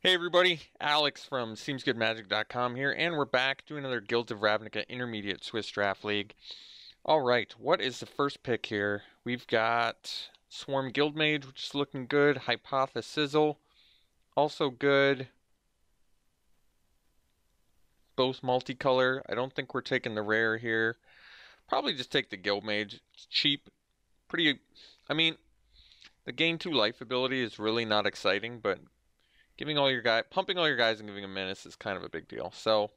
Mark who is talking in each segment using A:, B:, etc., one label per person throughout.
A: Hey everybody, Alex from SeemsGoodMagic.com here, and we're back doing another Guilds of Ravnica Intermediate Swiss Draft League. Alright, what is the first pick here? We've got Swarm Guildmage, which is looking good. Hypothesizzle, also good. Both multicolor. I don't think we're taking the rare here. Probably just take the Guildmage. It's cheap. Pretty, I mean, the gain 2 life ability is really not exciting, but pumping all your guys and giving a menace is kind of a big deal. So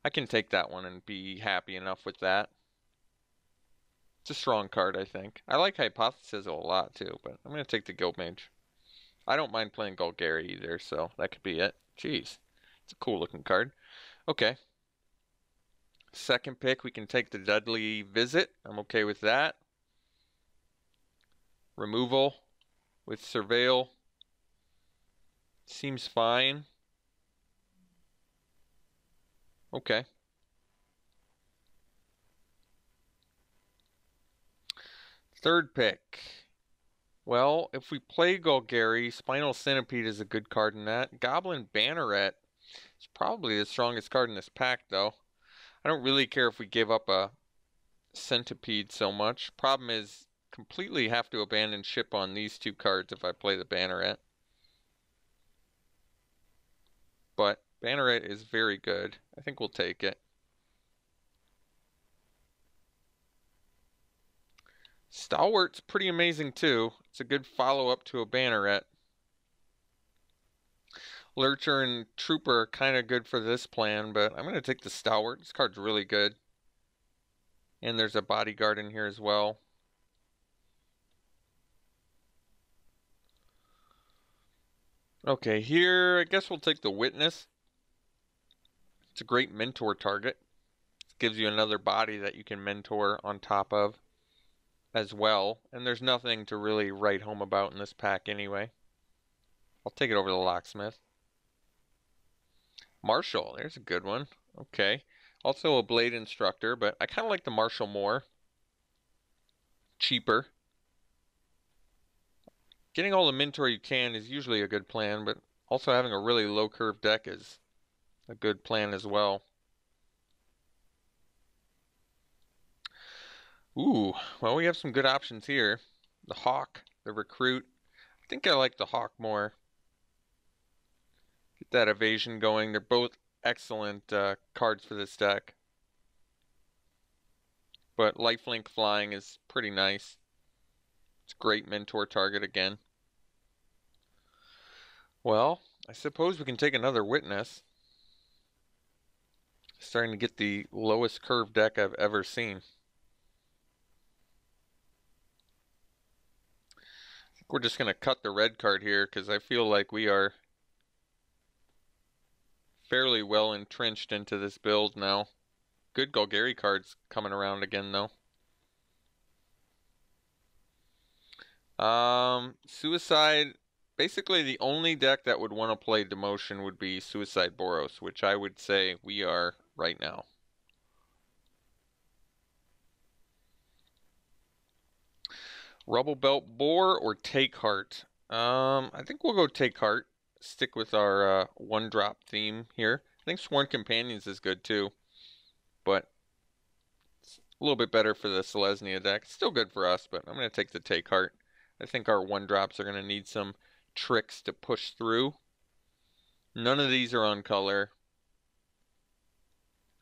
A: I can take that one and be happy enough with that. It's a strong card, I think. I like Hypothesizzle a lot too, but I'm going to take the Guildmage. I don't mind playing Golgari either, so that could be it. Jeez, it's a cool looking card. Okay. Second pick, we can take the Dudley Visit. I'm okay with that. Removal with Surveil. Seems fine. Okay. Third pick. Well, if we play Golgari, Spinal Centipede is a good card in that. Goblin Banneret is probably the strongest card in this pack, though. I don't really care if we give up a Centipede so much. Problem is, completely have to abandon ship on these two cards if I play the Banneret. But Banneret is very good. I think we'll take it. Stalwart's pretty amazing too. It's a good follow-up to a Banneret. Lurcher and Trooper are kind of good for this plan, but I'm going to take the Stalwart. This card's really good. And there's a Bodyguard in here as well. Okay, here I guess we'll take the Witness. It's a great mentor target. It gives you another body that you can mentor on top of as well. And there's nothing to really write home about in this pack anyway. I'll take it over the Locksmith. Marshall, there's a good one. Okay. Also a Blade Instructor, but I kind of like the Marshall more. Cheaper. Getting all the mentor you can is usually a good plan, but also having a really low curve deck is a good plan as well. Ooh, well, we have some good options here. The Hawk, the Recruit. I think I like the Hawk more. Get that evasion going. They're both excellent cards for this deck. But Lifelink Flying is pretty nice. It's a great mentor target again. Well, I suppose we can take another Witness. Starting to get the lowest curve deck I've ever seen. I think we're just going to cut the red card here because I feel like we are fairly well entrenched into this build now. Good Golgari cards coming around again though. Suicide, basically the only deck that would want to play Demotion would be Suicide Boros, which I would say we are right now. Rubble Belt Boar or Take Heart? I think we'll go Take Heart. Stick with our one drop theme here. I think Sworn Companions is good too, but it's a little bit better for the Selesnya deck. It's still good for us, but I'm going to take the Take Heart. I think our one drops are going to need some tricks to push through. None of these are on color.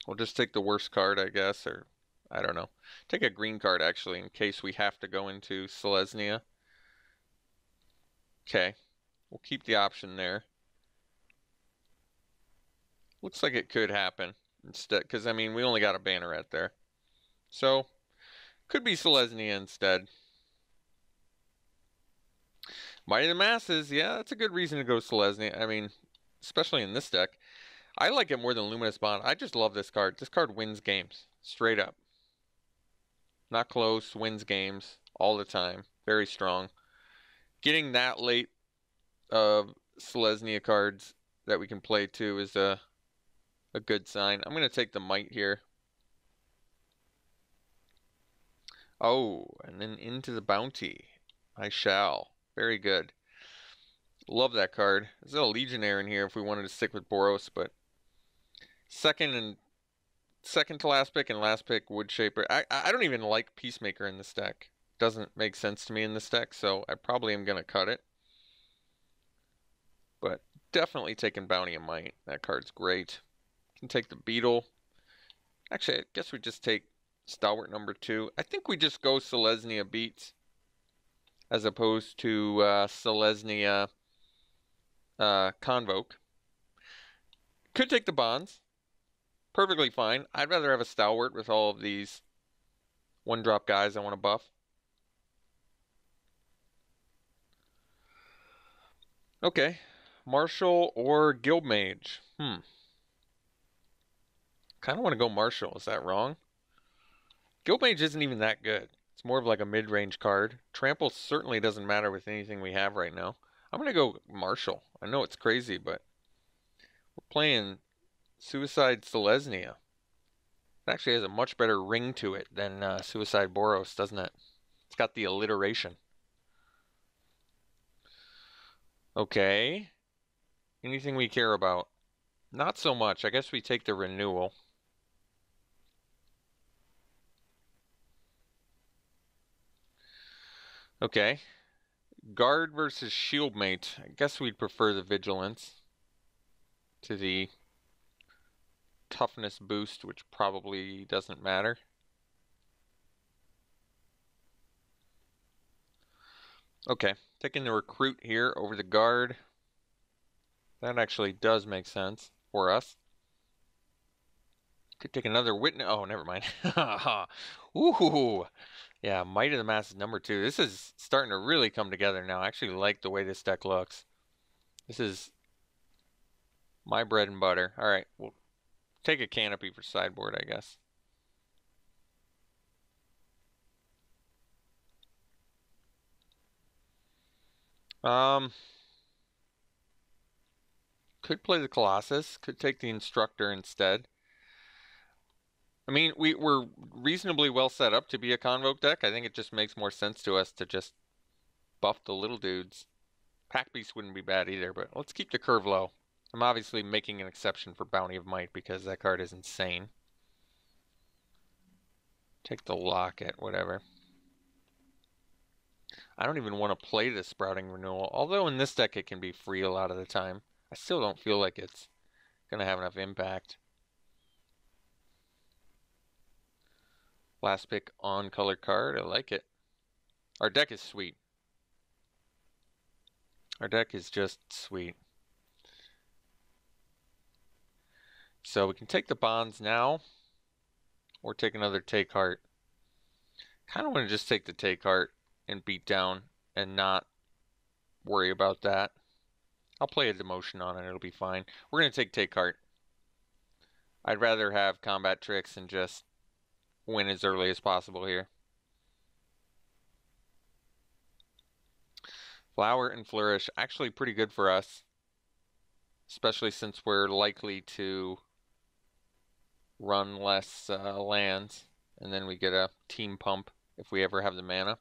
A: We'll just take the worst card, I guess, or I don't know. Take a green card, actually, in case we have to go into Selesnya. Okay. We'll keep the option there. Looks like it could happen instead, because, I mean, we only got a Banneret there. So, could be Selesnya instead. Mighty the Masses, yeah, that's a good reason to go Selesnya. I mean, especially in this deck. I like it more than Luminous Bond. I just love this card. This card wins games, straight up. Not close, wins games all the time. Very strong. Getting that late of Selesnya cards that we can play too is a good sign. I'm going to take the Might here. Oh, and then into the Bounty. I shall. Very good. Love that card. There's a Legionnaire in here if we wanted to stick with Boros, but second to last pick and last pick Woodshaper. I don't even like Peacemaker in this deck. Doesn't make sense to me in this deck, so I probably am gonna cut it. But definitely taking Bounty of Might. That card's great. Can take the Beetle. Actually, I guess we just take Stalwart number 2. I think we just go Selesnya Beats as opposed to Selesnya Convoke. Could take the Bonds. Perfectly fine. I'd rather have a Stalwart with all of these one-drop guys I want to buff. Okay. Marshall or Guildmage? Kind of want to go Marshall. Is that wrong? Guildmage isn't even that good. It's more of like a mid-range card. Trample certainly doesn't matter with anything we have right now. I'm going to go Marshall. I know it's crazy, but we're playing Suicide Selesnya. It actually has a much better ring to it than Suicide Boros, doesn't it? It's got the alliteration. Okay. Anything we care about? Not so much. I guess we take the renewal. Okay. Guard versus Shieldmate. I guess we'd prefer the Vigilance to the Toughness boost, which probably doesn't matter. Okay. Taking the Recruit here over the Guard. That actually does make sense for us. Could take another Witness. Oh, never mind. Ooh. Yeah, Might of the Masses number 2. This is starting to really come together now. I actually like the way this deck looks. This is my bread and butter. All right, we'll take a Canopy for sideboard, I guess. Could play the Colossus. Could take the Instructor instead. I mean, we're reasonably well set up to be a Convoke deck. I think it just makes more sense to us to just buff the little dudes. Pack Beast wouldn't be bad either, but let's keep the curve low. I'm obviously making an exception for Bounty of Might because that card is insane. Take the Locket, whatever. I don't even want to play the Sprouting Renewal, although in this deck it can be free a lot of the time. I still don't feel like it's going to have enough impact. Last pick on color card. I like it. Our deck is sweet. Our deck is just sweet. So we can take the Bonds now, or take another Take Heart. Kind of want to just take the Take Heart and beat down and not worry about that. I'll play a Demotion on it. It'll be fine. We're going to take Heart. I'd rather have combat tricks and just win as early as possible here. Flower and Flourish, actually pretty good for us. Especially since we're likely to run less lands. And then we get a team pump if we ever have the mana.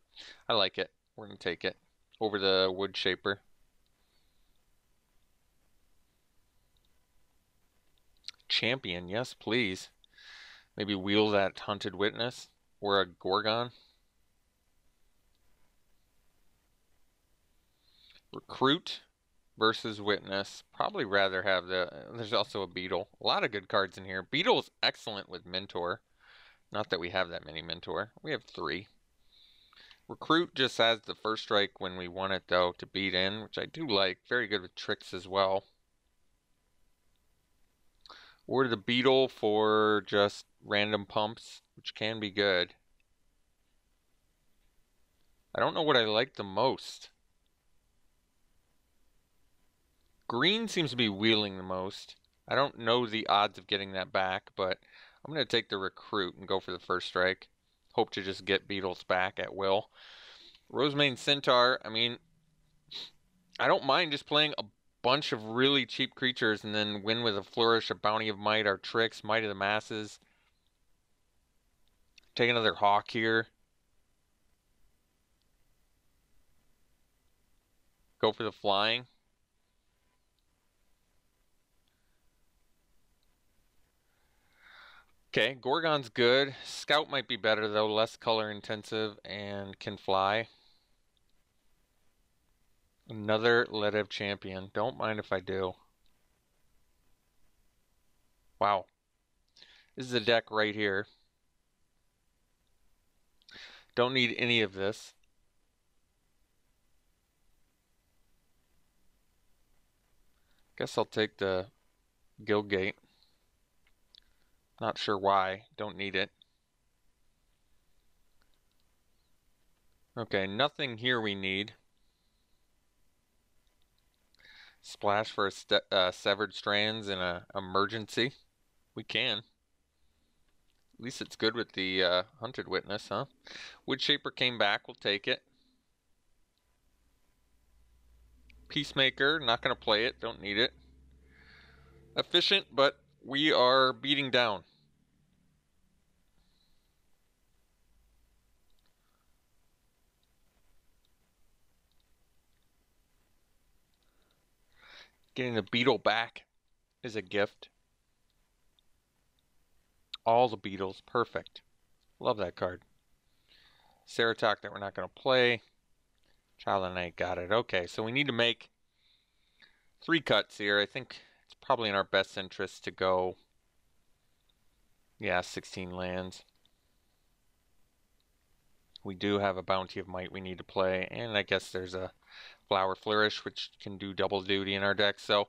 A: I like it. We're going to take it over the Woodshaper. Champion, yes please. Maybe wheel that Hunted Witness or a Gorgon. Recruit versus Witness. Probably rather have there's also a Beetle. A lot of good cards in here. Beetle's excellent with Mentor. Not that we have that many Mentor. We have 3. Recruit just has the first strike when we want it though to beat in, which I do like. Very good with tricks as well. Or the Beetle for just random pumps, which can be good. I don't know what I like the most. Green seems to be wheeling the most. I don't know the odds of getting that back, but I'm going to take the Recruit and go for the first strike. Hope to just get Beetles back at will. Rosemane Centaur, I mean, I don't mind just playing a bunch of really cheap creatures and then win with a Flourish, a Bounty of Might, our tricks, Might of the Masses. Take another Hawk here. Go for the flying. Okay, Gorgon's good. Scout might be better though, less color intensive and can fly. Another Ledev champion. Don't mind if I do. Wow. This is a deck right here. Don't need any of this. Guess I'll take the Guildgate. Not sure why. Don't need it. Okay, nothing here we need. Splash for a Severed Strands in an emergency. We can. At least it's good with the Hunted Witness, huh? Woodshaper came back. We'll take it. Peacemaker, not going to play it. Don't need it. Efficient, but we are beating down. Getting the beetle back is a gift. All the beetles, perfect. Love that card. Ceratok that we're not going to play. Child of Night, got it. Okay, so we need to make 3 cuts here. I think it's probably in our best interest to go, yeah, 16 lands. We do have a Bounty of Might we need to play, and I guess there's a Flower Flourish, which can do double duty in our deck, so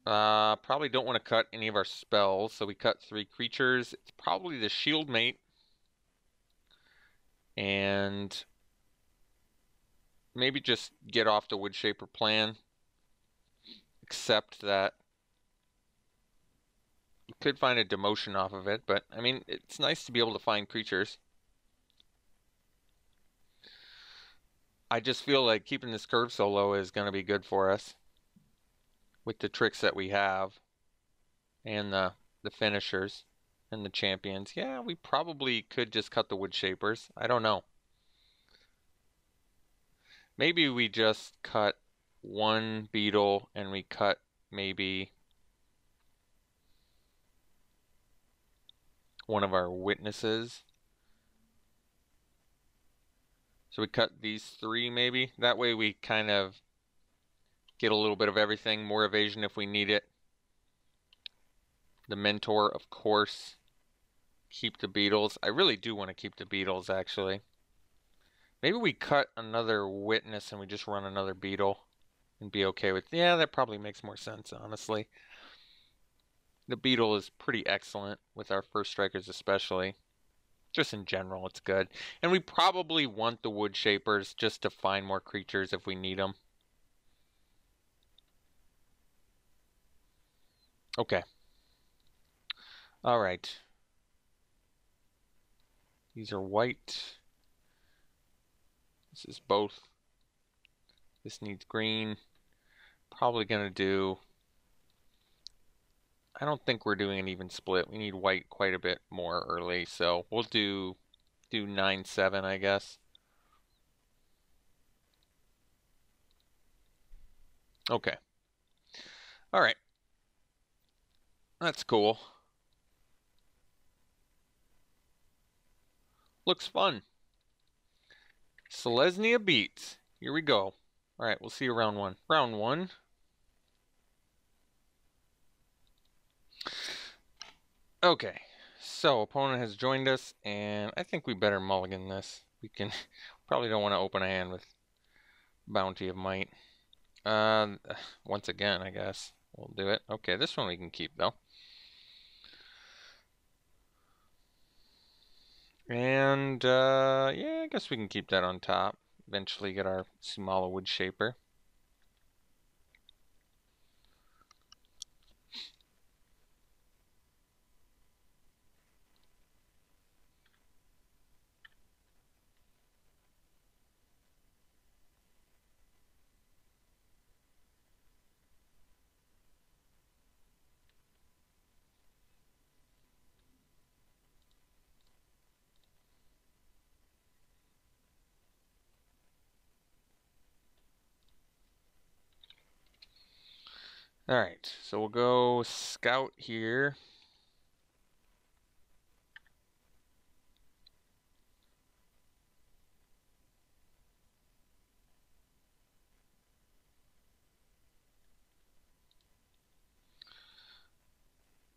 A: probably don't want to cut any of our spells, so we cut 3 creatures. It's probably the Shield Mate, and maybe just get off the Woodshaper plan, except that you could find a demotion off of it, but I mean, it's nice to be able to find creatures. I just feel like keeping this curve so low is going to be good for us with the tricks that we have and the finishers and the champions. Yeah, we probably could just cut the Woodshapers. I don't know. Maybe we just cut 1 beetle and we cut maybe one of our witnesses. So we cut these 3 maybe. That way we kind of get a little bit of everything. More evasion if we need it. The Mentor, of course. Keep the beetles. I really do want to keep the beetles, actually. Maybe we cut another witness and we just run another beetle and be okay with... Yeah, that probably makes more sense, honestly. The beetle is pretty excellent with our first strikers especially. Just in general, it's good. And we probably want the Woodshapers just to find more creatures if we need them. Okay. Alright. These are white. This is both. This needs green. Probably gonna do... I don't think we're doing an even split. We need white quite a bit more early, so we'll do 9-7, I guess. Okay. Alright. That's cool. Looks fun. Selesnya beats. Here we go. Alright, we'll see you round 1. Round 1. Okay. So, opponent has joined us, and I think we better mulligan this. We can... Probably don't want to open a hand with Bounty of Might. Once again, I guess. We'll do it. Okay, this one we can keep, though. And, yeah, I guess we can keep that on top. Eventually get our Sumala Woodshaper. Alright, so we'll go Scout here.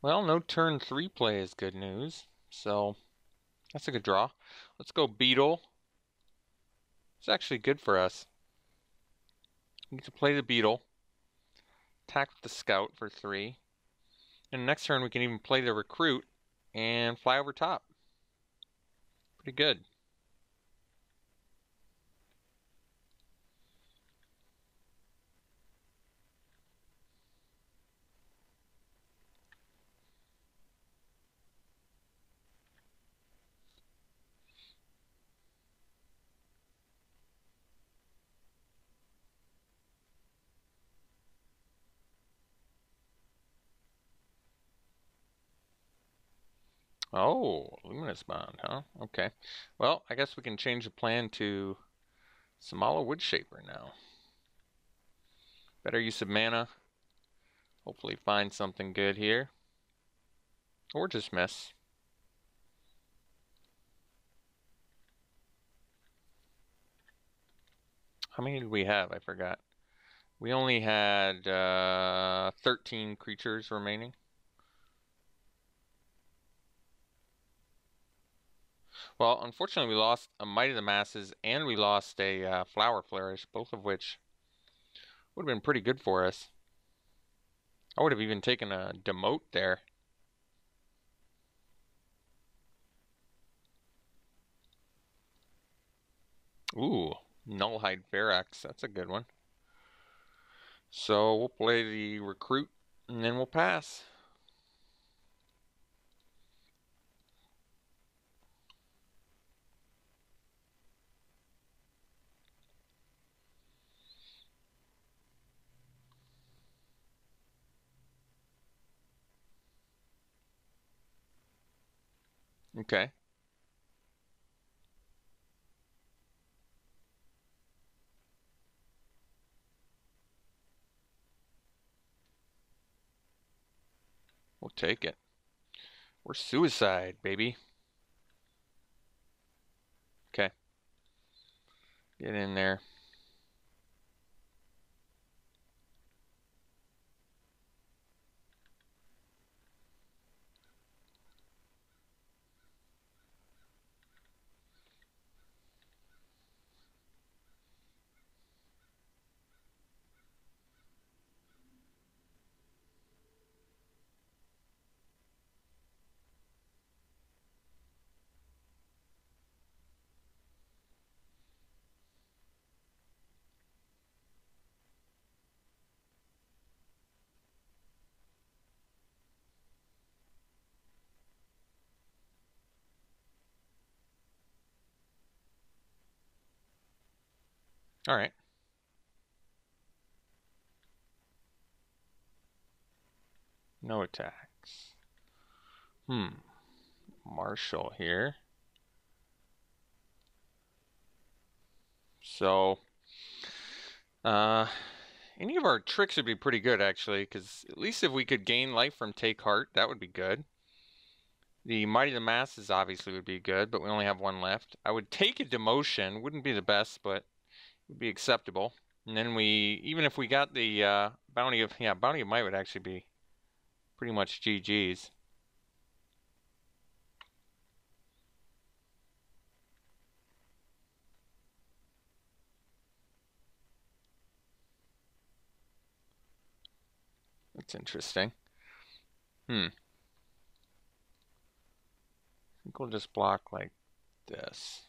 A: Well, no turn 3 play is good news, so that's a good draw. Let's go Beetle. It's actually good for us. We get to play the Beetle, attack with the Scout for 3, and next turn we can even play the Recruit and fly over top. Pretty good. Oh, Luminous Bond, huh? Okay. Well, I guess we can change the plan to Samala Woodshaper now. Better use of mana. Hopefully find something good here. Or just miss. How many did we have? I forgot. We only had 13 creatures remaining. Well, unfortunately, we lost a Might of the Masses and we lost a Flower Flourish, both of which would have been pretty good for us. I would have even taken a Demote there. Ooh, Nullhide Verax. That's a good one. So we'll play the Recruit and then we'll pass. Okay. We'll take it. We're suicide, baby. Okay. Get in there. All right. No attacks. Marshall here. So, any of our tricks would be pretty good, actually, because at least if we could gain life from Take Heart, that would be good. The Mighty the Masses obviously would be good, but we only have one left. I would take a Demotion. Wouldn't be the best, but it would be acceptable. And then even if we got the Bounty of Might would actually be pretty much GG's. That's interesting. I think we'll just block like this.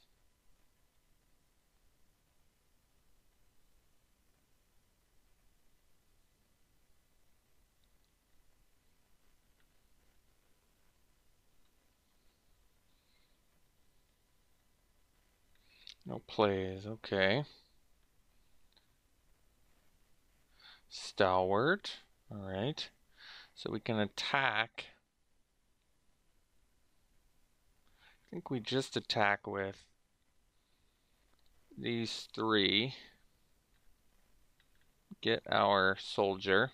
A: No plays, okay. Stalwart, all right. So we can attack. I think we just attack with these 3. Get our soldier.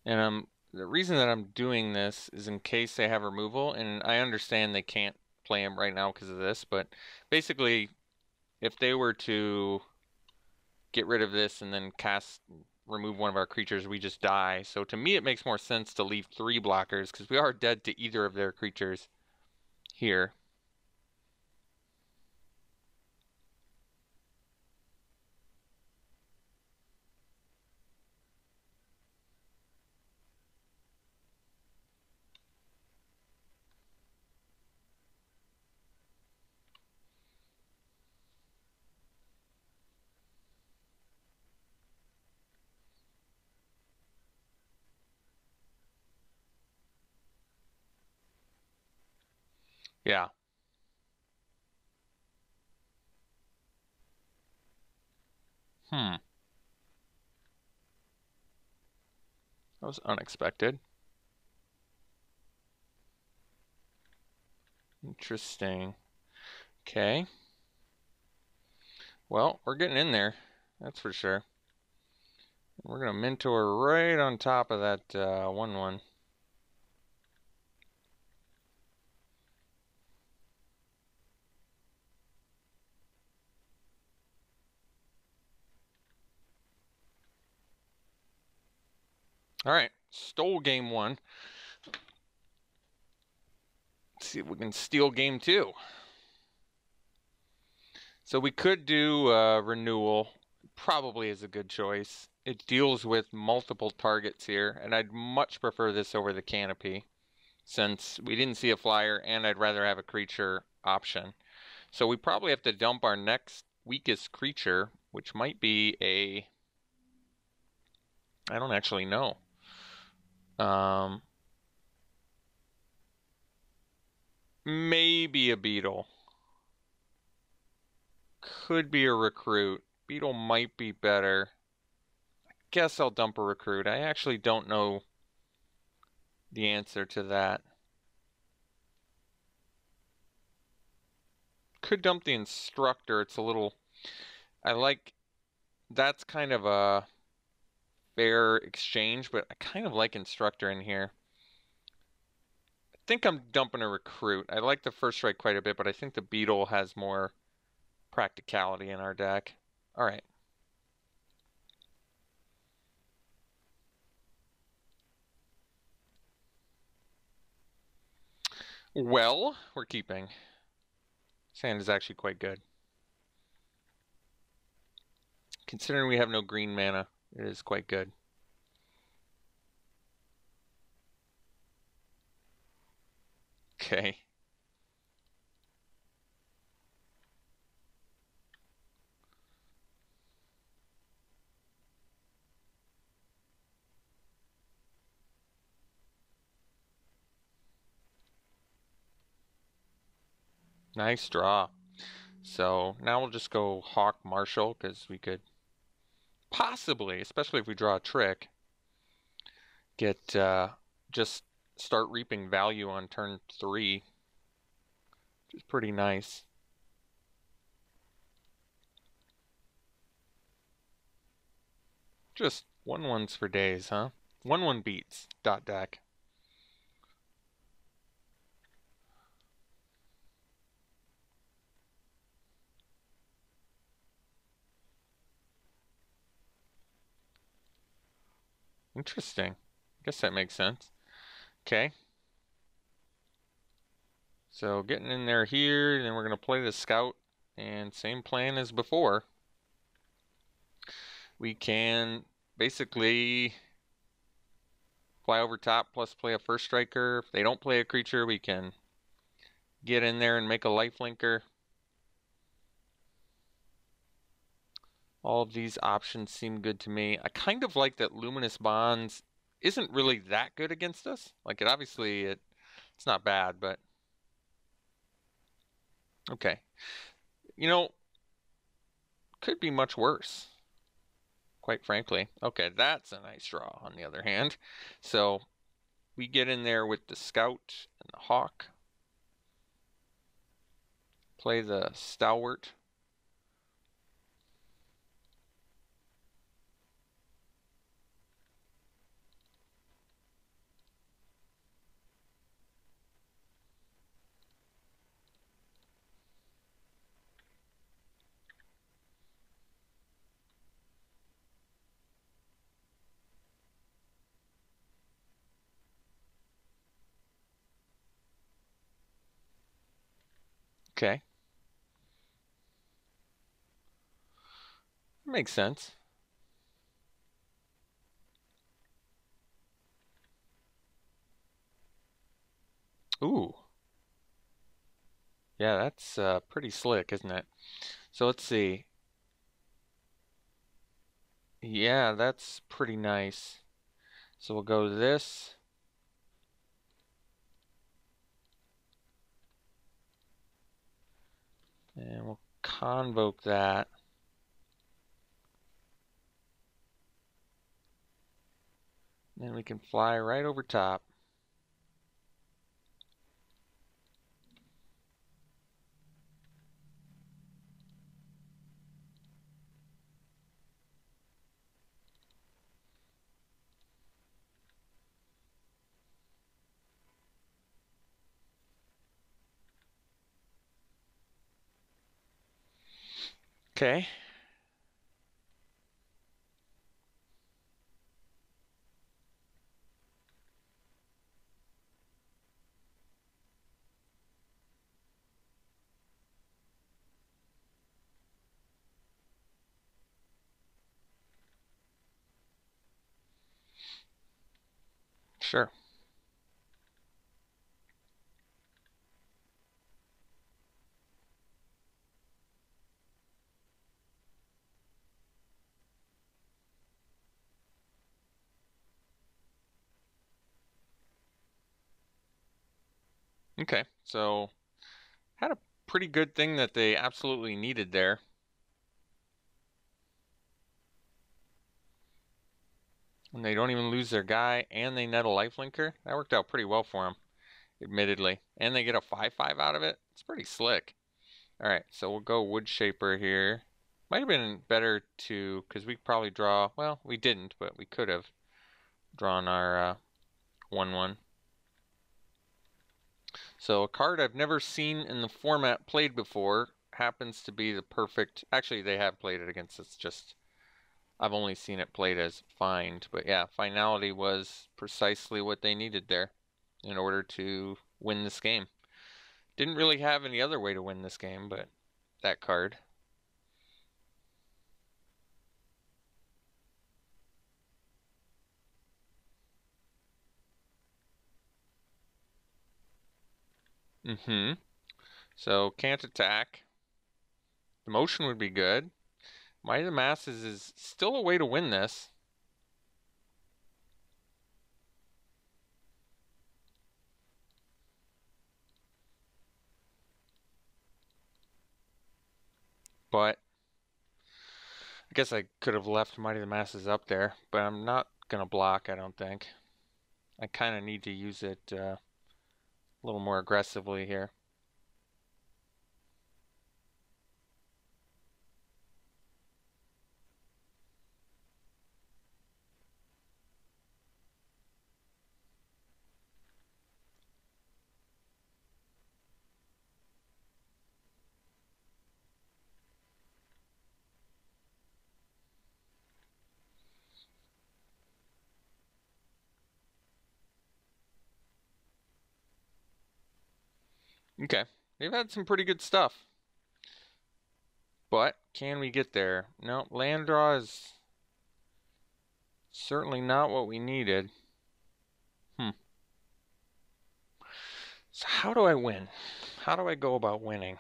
A: And the reason that I'm doing this is in case they have removal, and I understand they can't play him right now because of this, but basically, if they were to get rid of this and then cast remove one of our creatures, we just die. So to me, it makes more sense to leave 3 blockers because we are dead to either of their creatures here. Yeah. Hmm. That was unexpected. Interesting. Okay. Well, we're getting in there. That's for sure. We're going to mentor right on top of that 1/1. All right. Stole game 1. Let's see if we can steal game 2. So we could do renewal. Probably is a good choice. It deals with multiple targets here, and I'd much prefer this over the canopy since we didn't see a flyer and I'd rather have a creature option. So we probably have to dump our next weakest creature, which might be a... I don't actually know. Maybe a beetle. Could be a recruit. Beetle might be better. I guess I'll dump a recruit. I actually don't know the answer to that. Could dump the instructor. It's a little... I like... That's kind of a fair exchange, but I kind of like instructor in here. I think I'm dumping a recruit. I like the first strike quite a bit, but I think the beetle has more practicality in our deck. All right. Well, we're keeping. Sand is actually quite good. Considering we have no green mana, it is quite good. Okay. Nice draw. So now we'll just go Hawk Marshall because we could possibly, especially if we draw a trick, get just start reaping value on turn 3, which is pretty nice. Just 1/1s for days, huh? 1/1 beats. Dot deck. Interesting. I guess that makes sense. Okay. So getting in there here, then we're going to play the scout, and same plan as before. We can basically fly over top plus play a first striker. If they don't play a creature, we can get in there and make a lifelinker. All of these options seem good to me. I kind of like that Luminous Bonds isn't really that good against us. Like, it's not bad, but okay. You know, could be much worse, quite frankly. Okay, that's a nice draw, on the other hand. So we get in there with the Scout and the Hawk. Play the Stalwart. Okay. Makes sense. Ooh. Yeah, that's pretty slick, isn't it? So let's see. Yeah, that's pretty nice. So we'll go to this. And we'll convoke that. And we can fly right over top. Okay. Sure. Okay. So had a pretty good thing that they absolutely needed there. And they don't even lose their guy, and they net a lifelinker. That worked out pretty well for them, admittedly. And they get a 5/5 out of it. It's pretty slick. All right, so we'll go Wood Shaper here. Might have been better to, because we probably draw, well, we didn't, but we could have drawn our 1/1. So a card I've never seen in the format played before happens to be the perfect, actually they have played it against us, just I've only seen it played as Find. But yeah, Finality was precisely what they needed there in order to win this game. Didn't really have any other way to win this game, but that card. Mm-hmm. So can't attack. The motion would be good. Might of the Masses is still a way to win this. But I guess I could have left Might of the Masses up there, but I'm not going to block, I don't think. I kind of need to use it a little more aggressively here. Okay, they've had some pretty good stuff. But can we get there? No, land draw is certainly not what we needed. So how do I win? How do I go about winning?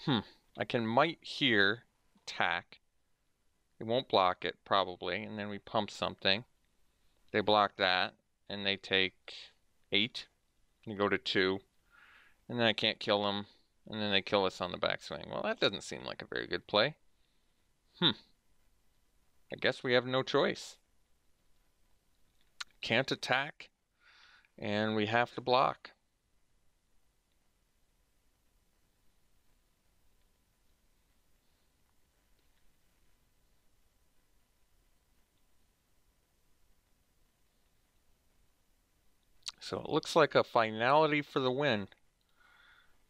A: I can might here, attack. They won't block it, probably, and then we pump something. They block that, and they take 8. You go to 2, and then I can't kill them, and then they kill us on the backswing. Well, that doesn't seem like a very good play. I guess we have no choice. Can't attack, and we have to block. So it looks like a finality for the win.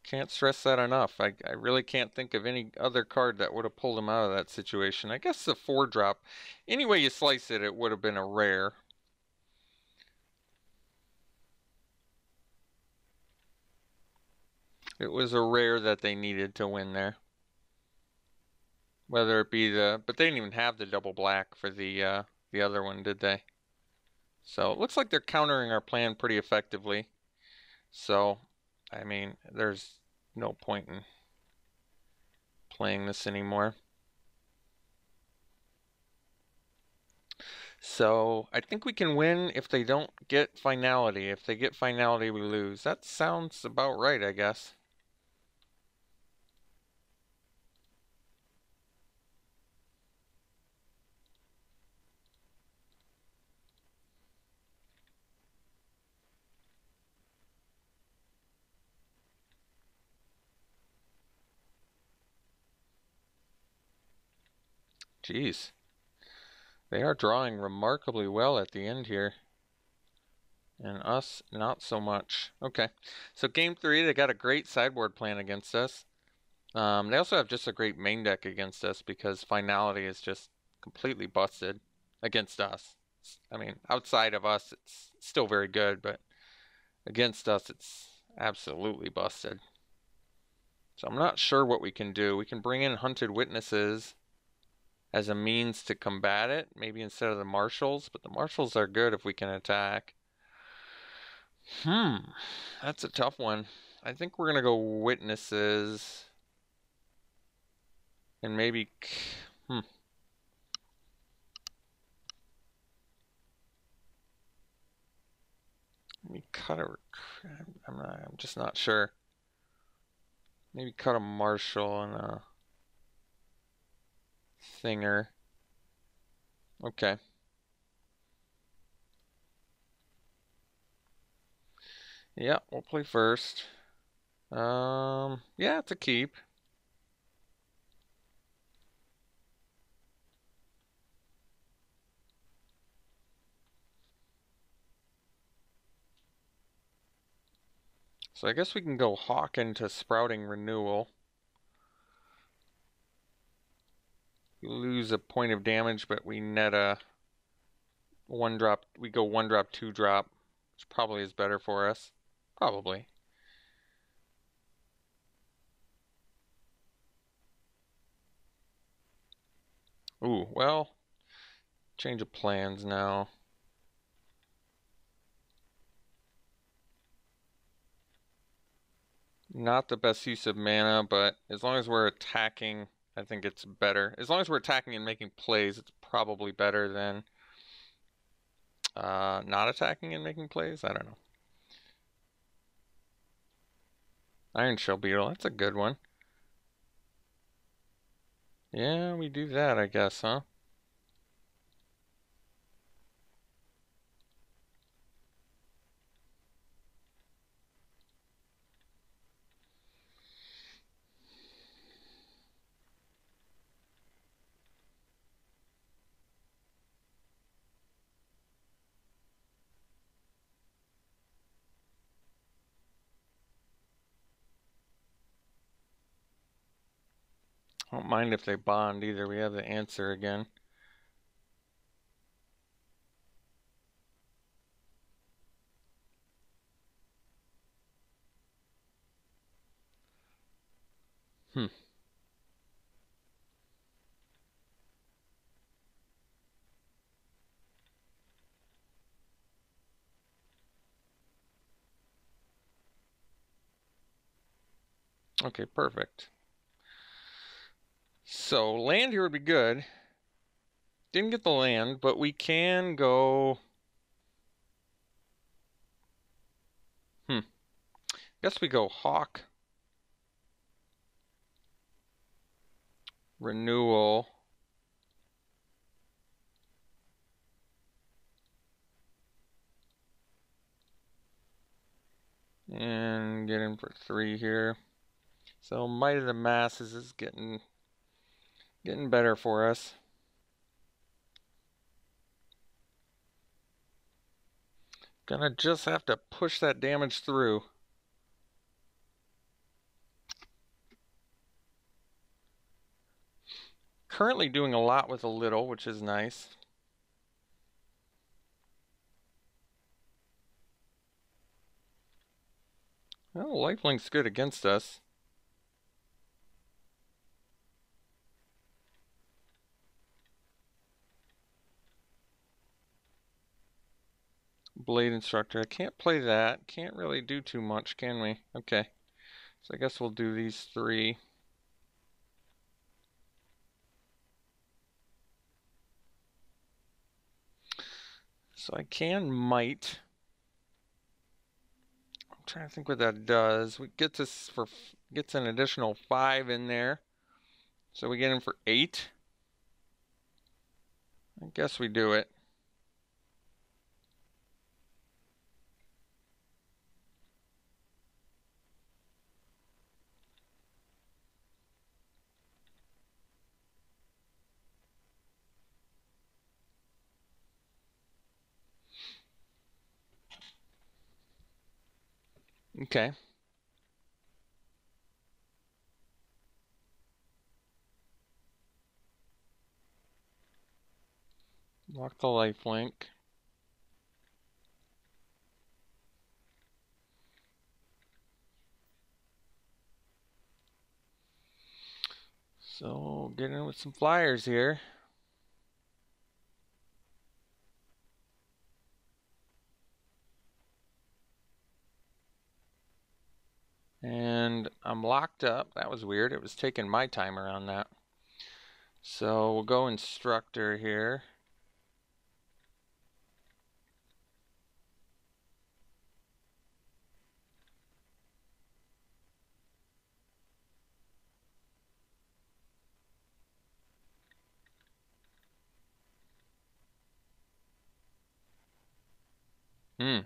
A: Can't stress that enough. I really can't think of any other card that would have pulled him out of that situation. I guess the 4-drop, any way you slice it, it would have been a rare. It was a rare that they needed to win there. Whether it be but they didn't even have the double black for the other one, did they? So it looks like they're countering our plan pretty effectively. So, I mean, there's no point in playing this anymore. So I think we can win if they don't get finality. If they get finality, we lose. That sounds about right, I guess. Jeez. They are drawing remarkably well at the end here. And us, not so much. Okay. So game 3, they got a great sideboard plan against us. They also have just a great main deck against us because finality is just completely busted against us. I mean, outside of us, it's still very good, but against us, it's absolutely busted. So I'm not sure what we can do. We can bring in Hunted Witnesses as a means to combat it, maybe instead of the Marshals, but the Marshals are good if we can attack. That's a tough one. I think we're going to go Witnesses. And maybe... Let me cut a... I'm just not sure. Maybe cut a Marshal and a... Thinger. Okay. Yeah, we'll play first. Yeah, it's a keep. So I guess we can go Hawk into Sprouting Renewal. We lose a point of damage, but we net a 1-drop. We go 1-drop, 2-drop, which probably is better for us. Probably. Ooh, well, change of plans now. Not the best use of mana, but as long as we're attacking, I think it's better. As long as we're attacking and making plays, it's probably better than not attacking and making plays. I don't know. Iron Shell Beetle, that's a good one. Yeah, we do that, I guess, huh? I don't mind if they bond either. We have the answer again. Okay, perfect. So land here would be good. Didn't get the land, but we can go... Guess we go Hawk. Renewal. And get in for 3 here. So Might of the Masses is getting better for us. Gonna just have to push that damage through. Currently doing a lot with a little, which is nice. Well, lifelink's good against us. Blade Instructor. I can't play that. Can't really do too much, can we? Okay. So I guess we'll do these three. So I can might. I'm trying to think what that does. We get this for gets an additional 5 in there. So we get in for 8. I guess we do it. Okay. Lock the lifelink. So get in with some flyers here. And I'm locked up. That was weird. It was taking my timer on that. So we'll go Instructor here. Hmm.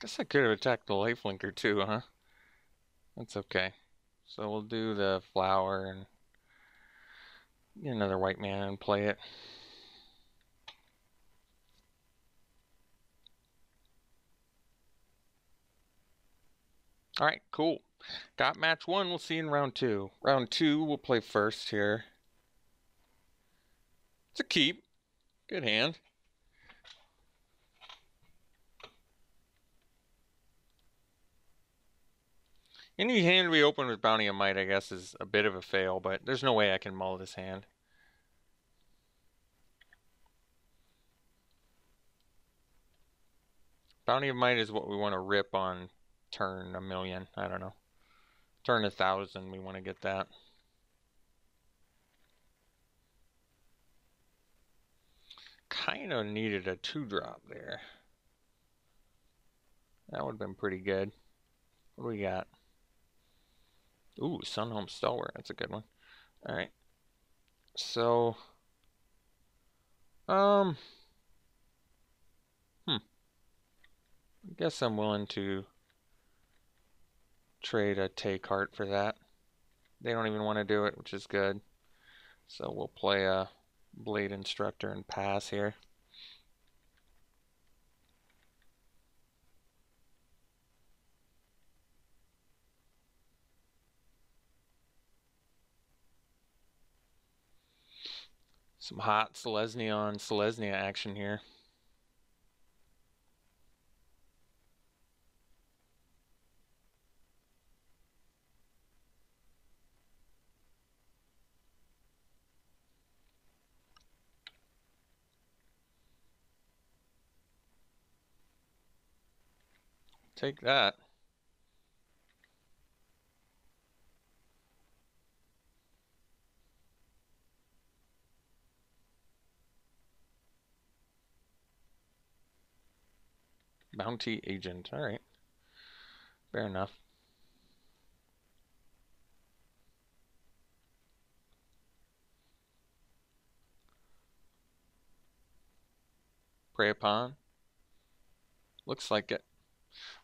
A: Guess I could have attacked the lifelinker too, huh? That's okay. So we'll do the flower and get another white man and play it. Alright, cool. Got match 1. We'll see you in round 2. Round 2, we'll play first here. It's a keep. Good hand. Any hand we open with Bounty of Might, I guess, is a bit of a fail, but there's no way I can mull this hand. Bounty of Might is what we want to rip on turn 1,000,000. I don't know. Turn 1,000, we want to get that. Kind of needed a 2-drop there. That would have been pretty good. What do we got? Ooh, Sunhome Stalwart. That's a good one. Alright. So, I guess I'm willing to trade a take heart for that. They don't even want to do it, which is good. So we'll play a Blade Instructor and pass here. Some hot Selesnya on Selesnya action here. Take that. Bounty Agent. Alright. Fair enough. Prey upon. Looks like it.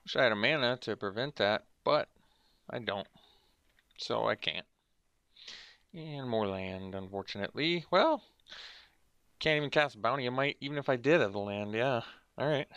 A: Wish I had a mana to prevent that, but I don't. So I can't. And more land, unfortunately. Well, can't even cast Bounty of Might even if I did have the land. Yeah. Alright.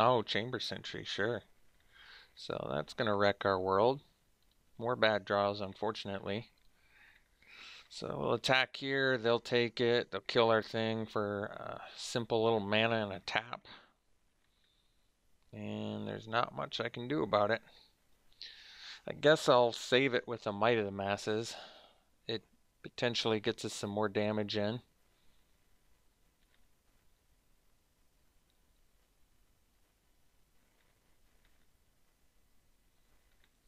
A: Oh, Chamber Sentry, sure. So that's going to wreck our world. More bad draws, unfortunately. So we'll attack here. They'll take it. They'll kill our thing for a simple little mana and a tap. And there's not much I can do about it. I guess I'll save it with a Might of the Masses. It potentially gets us some more damage in.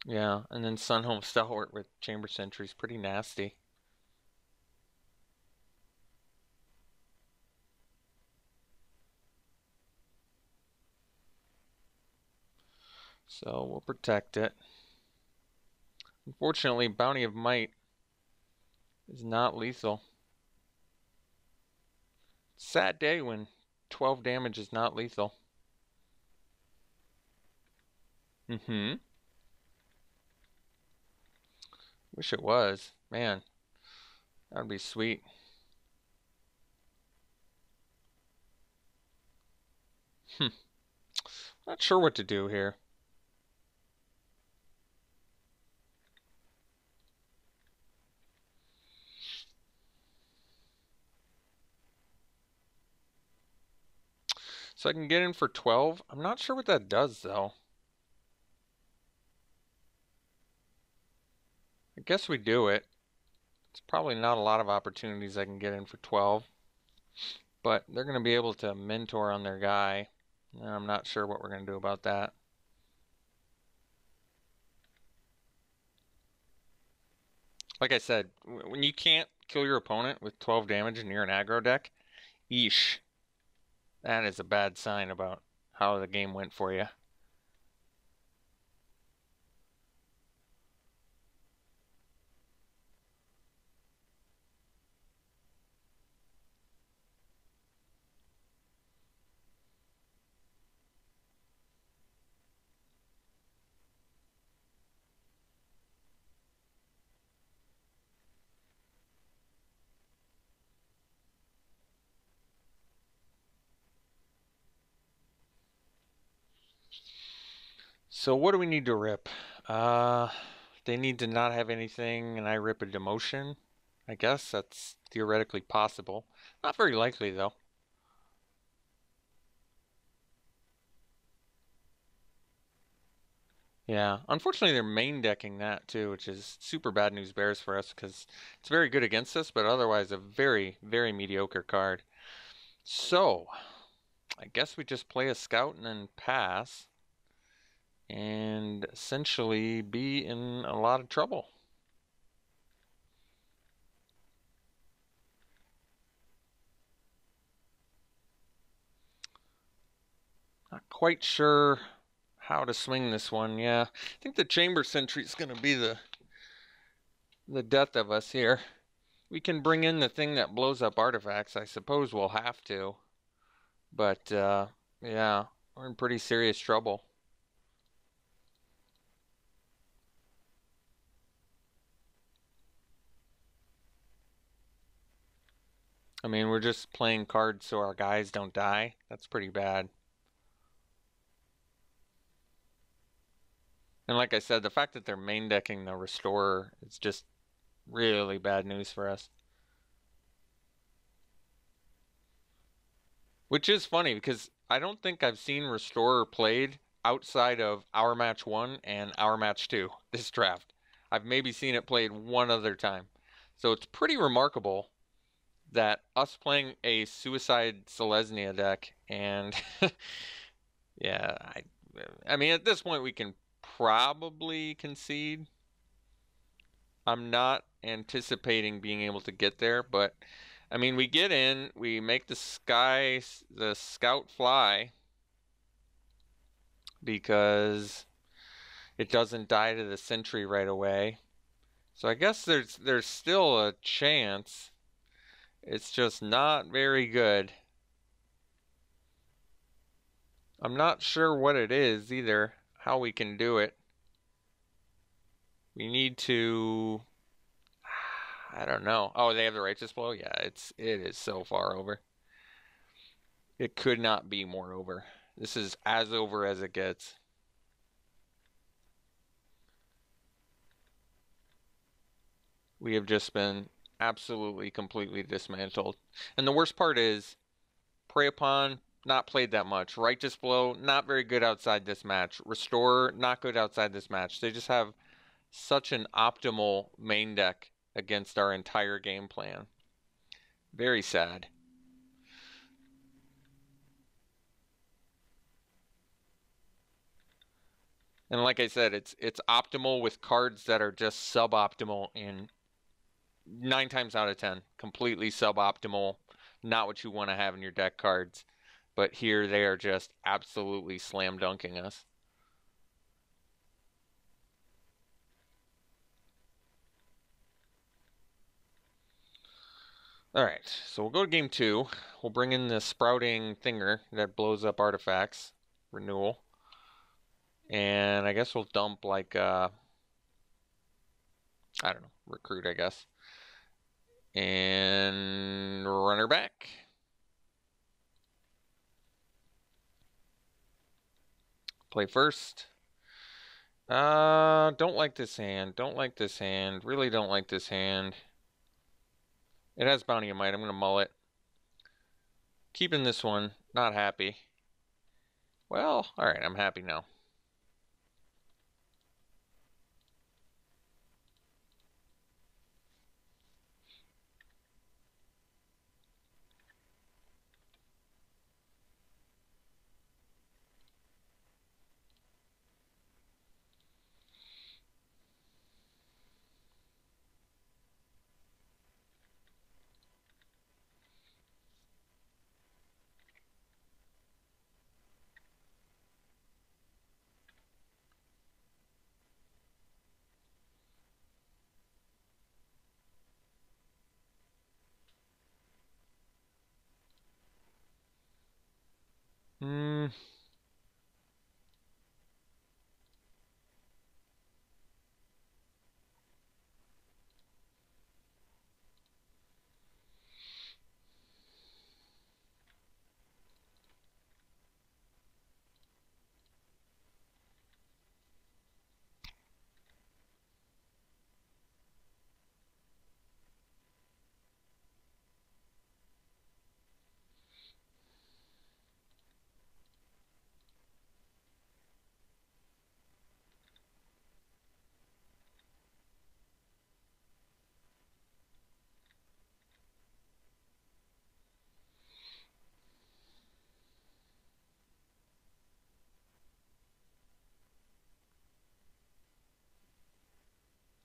A: Yeah, and then Sunhome Stalwart with Chamber Sentry is pretty nasty. So we'll protect it. Unfortunately, Bounty of Might is not lethal. Sad day when 12 damage is not lethal. Mm-hmm. Wish it was. Man, that would be sweet. Not sure what to do here. So I can get in for 12. I'm not sure what that does, though. I guess we do it. It's probably not a lot of opportunities I can get in for 12. But they're going to be able to mentor on their guy. And I'm not sure what we're going to do about that. Like I said, when you can't kill your opponent with 12 damage and you're an aggro deck, yeesh. That is a bad sign about how the game went for you. So what do we need to rip? They need to not have anything and I rip a demotion. I guess that's theoretically possible. Not very likely though. Yeah, unfortunately they're main decking that too, which is super bad news bears for us because it's very good against us, but otherwise a very, very mediocre card. So, I guess we just play a scout and then pass and essentially be in a lot of trouble. Not quite sure how to swing this one. Yeah, I think the Chamber Sentry is going to be the death of us here. We can bring in the thing that blows up artifacts. I suppose we'll have to. But, yeah, we're in pretty serious trouble. I mean, we're just playing cards so our guys don't die. That's pretty bad. And like I said, the fact that they're main decking the Restorer is just really bad news for us. Which is funny because I don't think I've seen Restorer played outside of our match 1 and our match 2 this draft. I've maybe seen it played one other time. So it's pretty remarkable that us playing a Suicide Selesnya deck and yeah, I mean at this point we can probably concede. I'm not anticipating being able to get there, but I mean, we get in, we make the scout fly because it doesn't die to the sentry right away. So I guess there's still a chance. It's just not very good. I'm not sure what it is either, how we can do it. We need to I don't know. Oh, they have the righteous blow? Yeah, it is so far over. It could not be more over. This is as over as it gets. We have just been absolutely, completely dismantled. And the worst part is, Prey Upon, not played that much. Righteous Blow, not very good outside this match. Restorer, not good outside this match. They just have such an optimal main deck against our entire game plan. Very sad. And like I said, it's optimal with cards that are just suboptimal in 9 times out of 10. Completely suboptimal. Not what you want to have in your deck cards. But here they are just absolutely slam dunking us. Alright, so we'll go to game 2. We'll bring in the sprouting thinger that blows up artifacts. Renewal. And I guess we'll dump like, I don't know, recruit, I guess. And run her back. Play first. Don't like this hand. Don't like this hand. Really don't like this hand. It has Bounty of Might. I'm going to mull it. Keeping this one. Not happy. Well, alright, I'm happy now.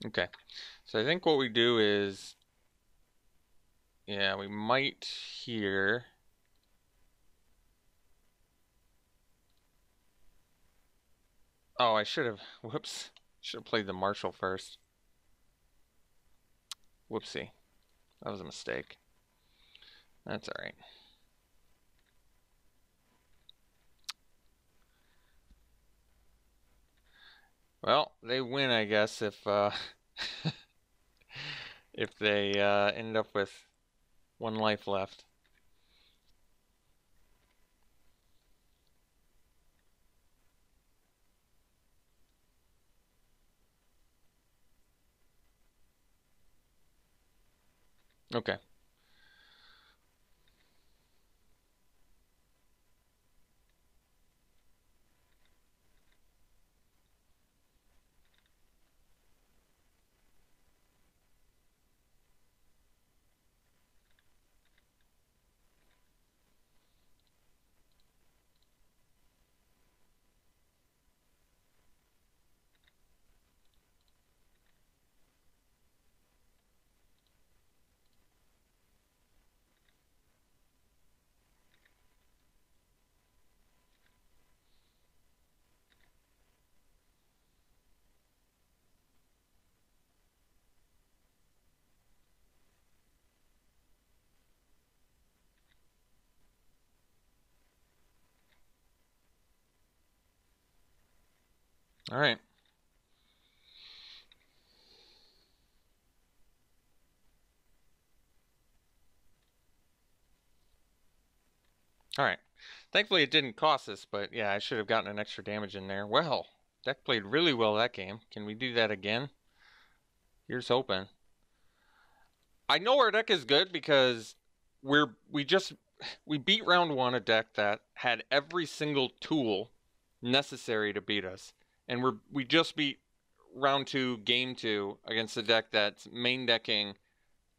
A: Okay, so I think what we do is, yeah, we might here. Oh, I should have, whoops, should have played the Marshal first. Whoopsie, that was a mistake. That's alright. Well, they win, I guess, if if they end up with 1 life left. Okay. Alright. Alright. Thankfully, it didn't cost us, but yeah, I should have gotten an extra damage in there. Well, deck played really well that game. Can we do that again? Here's hoping. I know our deck is good because we beat round one a deck that had every single tool necessary to beat us, and we just beat round two, game two against a deck that's main decking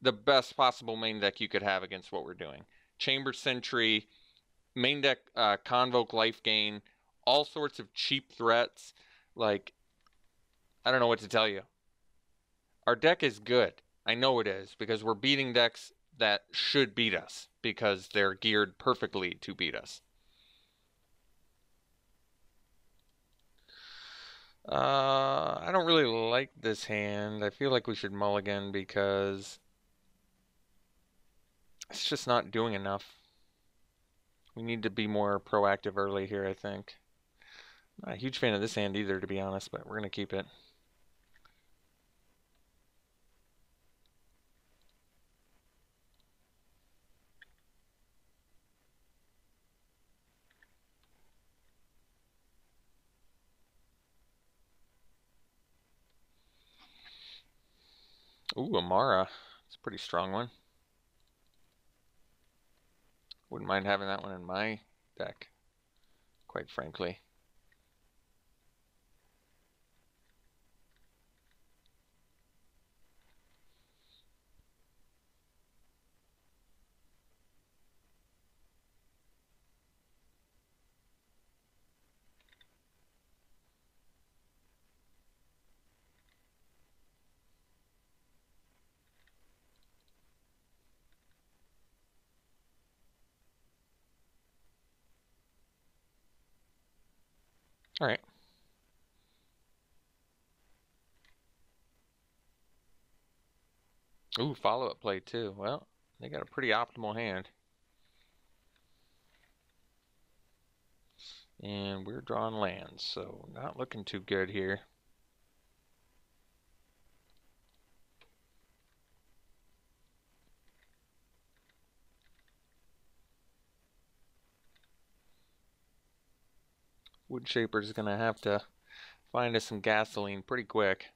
A: the best possible main deck you could have against what we're doing. Chamber Sentry, main deck Convoke Life Gain, all sorts of cheap threats. Like, I don't know what to tell you. Our deck is good. I know it is because we're beating decks that should beat us because they're geared perfectly to beat us. I don't really like this hand. I feel like we should mulligan because it's just not doing enough. We need to be more proactive early here, I think. Not a huge fan of this hand either, to be honest, but we're going to keep it. Ooh, Amara. It's a pretty strong one. Wouldn't mind having that one in my deck, quite frankly. All right. Ooh, follow-up play too. Well, they got a pretty optimal hand. And we're drawing lands, so not looking too good here. Woodshaper's gonna have to find us some gasoline pretty quick.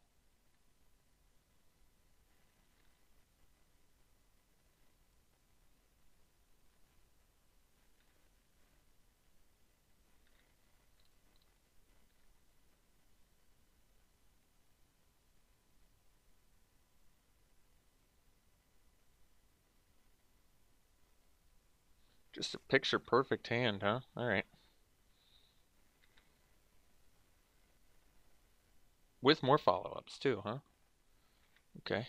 A: Just a picture perfect hand, huh? All right. With more follow-ups too, huh? Okay.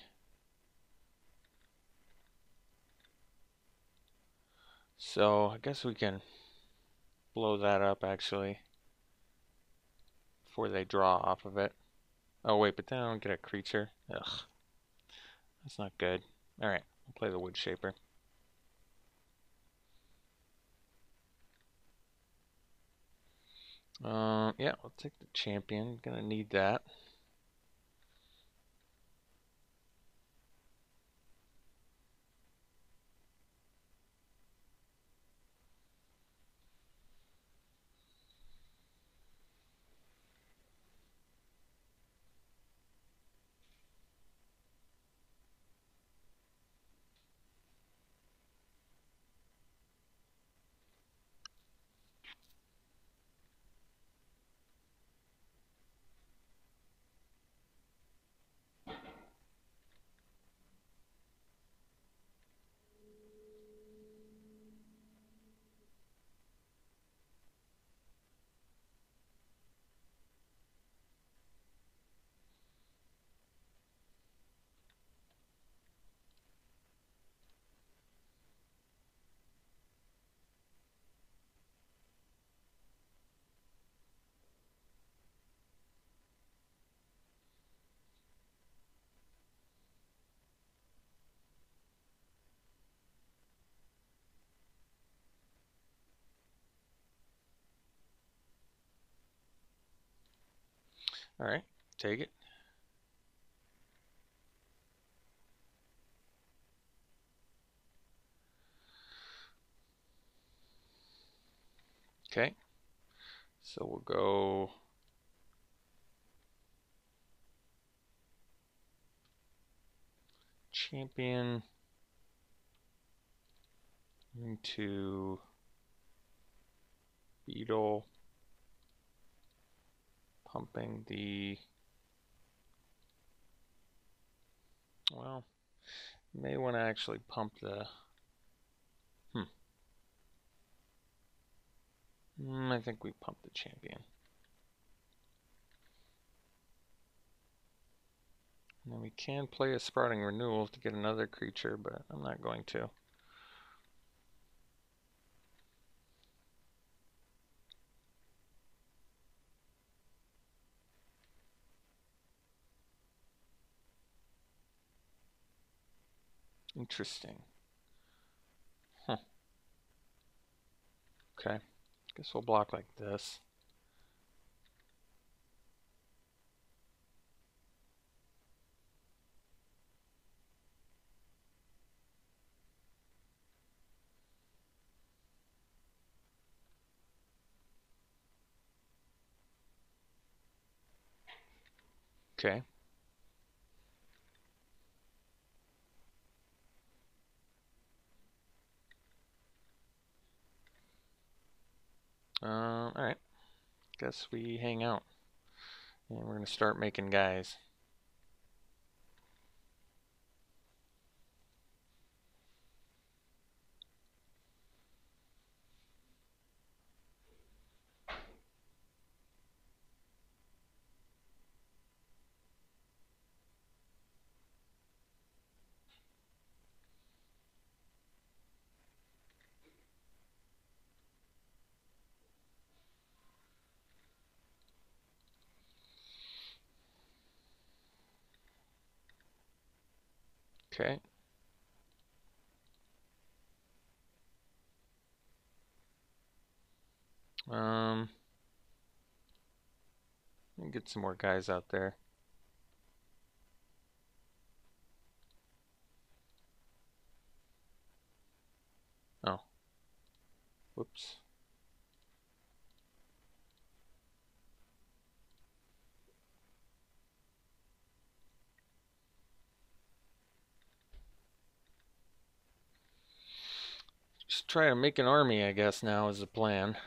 A: So I guess we can blow that up actually before they draw off of it. Oh wait, but then I don't get a creature. Ugh, that's not good. All right, I'll play the Woodshaper. Yeah, we'll take the champion. Gonna need that. All right, take it. Okay. So we'll go champion into beetle, pumping the, well, may want to actually pump the, I think we pump the champion. And then we can play a Sprouting Renewal to get another creature, but I'm not going to. Interesting. Huh. Okay. Guess we'll block like this. Okay. Alright. Guess we hang out. And we're going to start making guys. Okay. Let me get some more guys out there. Oh. Whoops. Just try to make an army, I guess, now is the plan.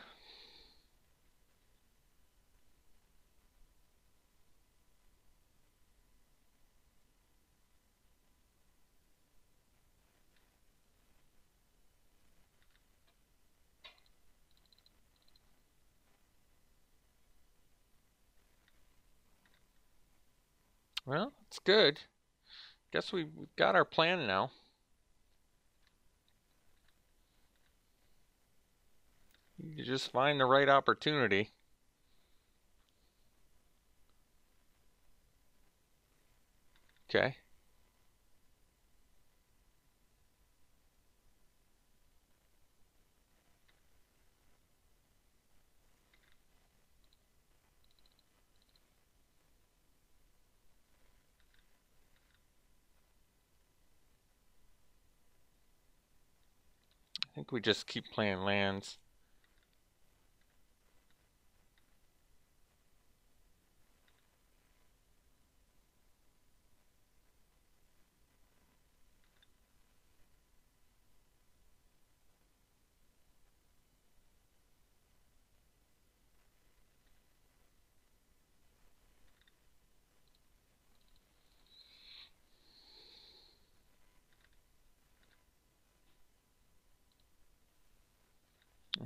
A: Well, it's good. Guess we've got our plan now. You just find the right opportunity. Okay. I think we just keep playing lands.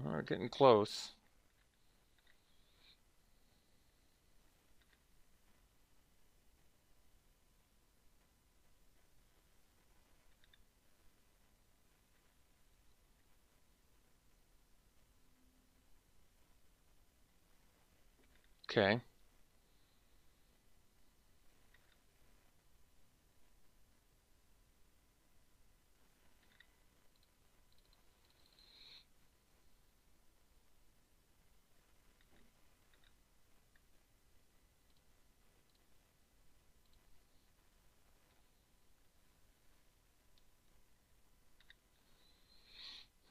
A: We're getting close. Okay.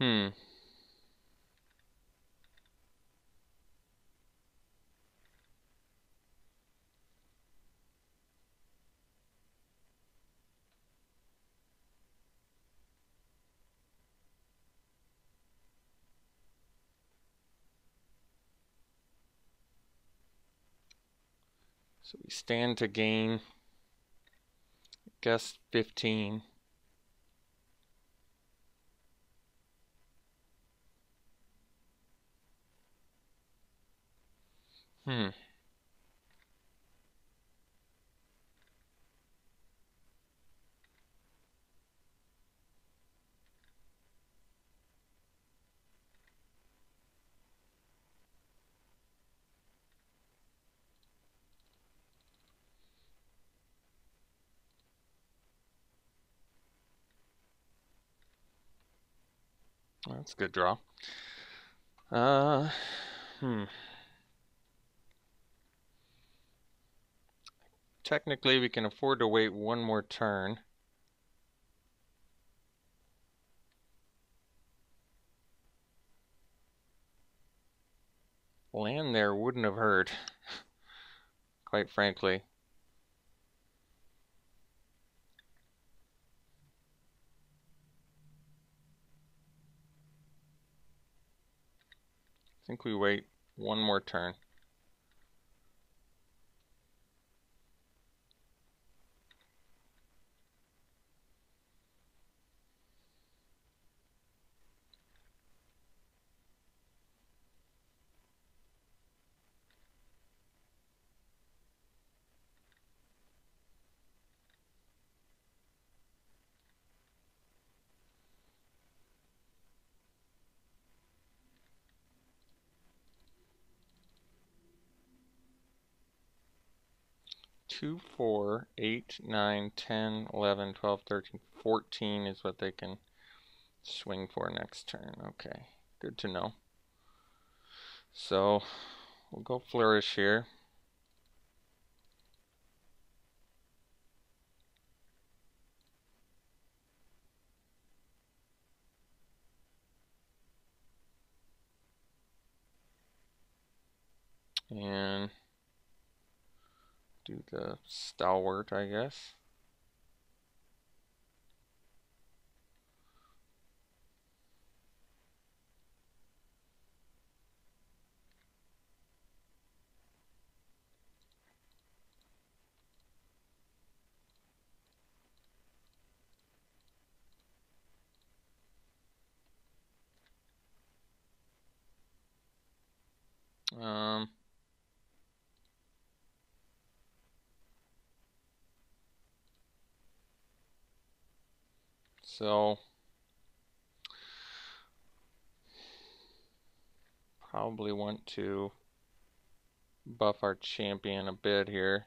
A: Hmm. So we stand to gain, I guess, 15. Hmm. That's a good draw. Hmm. Technically, we can afford to wait one more turn. Land there wouldn't have hurt, quite frankly. I think we wait one more turn. Two, 4, 8, 9, 10, 11, 12, 13, 14 is what they can swing for next turn. Okay, good to know. So we'll go flourish here. And do the stalwart, I guess. So probably want to buff our champion a bit here.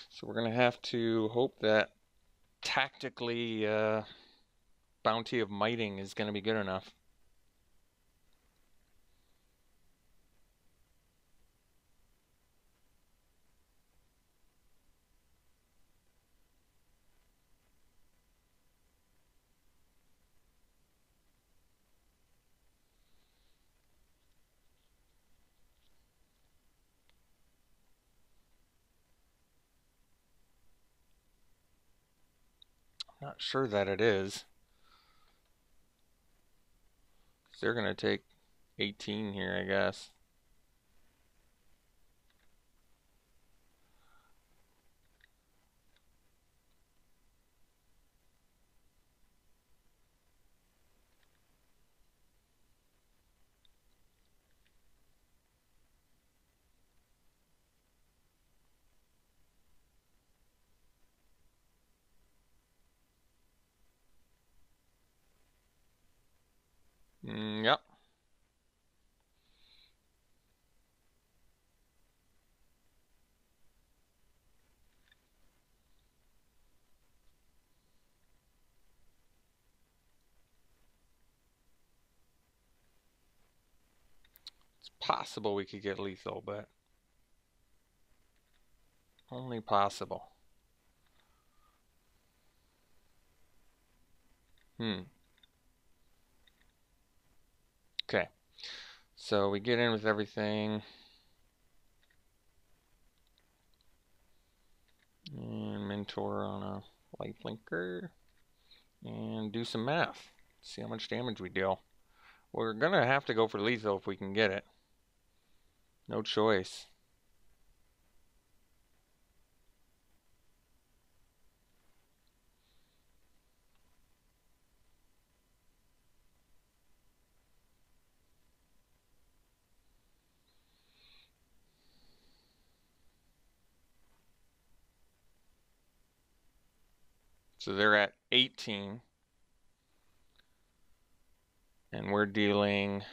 A: So we're going to have to hope that tactically Bounty of Mighting is going to be good enough. I'm not sure that it is. They're going to take 18 here, I guess. Yep. possible we could get lethal, but only possible. Okay. So we get in with everything. And mentor on a lifelinker. And do some math. See how much damage we deal. We're gonna have to go for lethal if we can get it. No choice. So they're at 18. And we're dealing...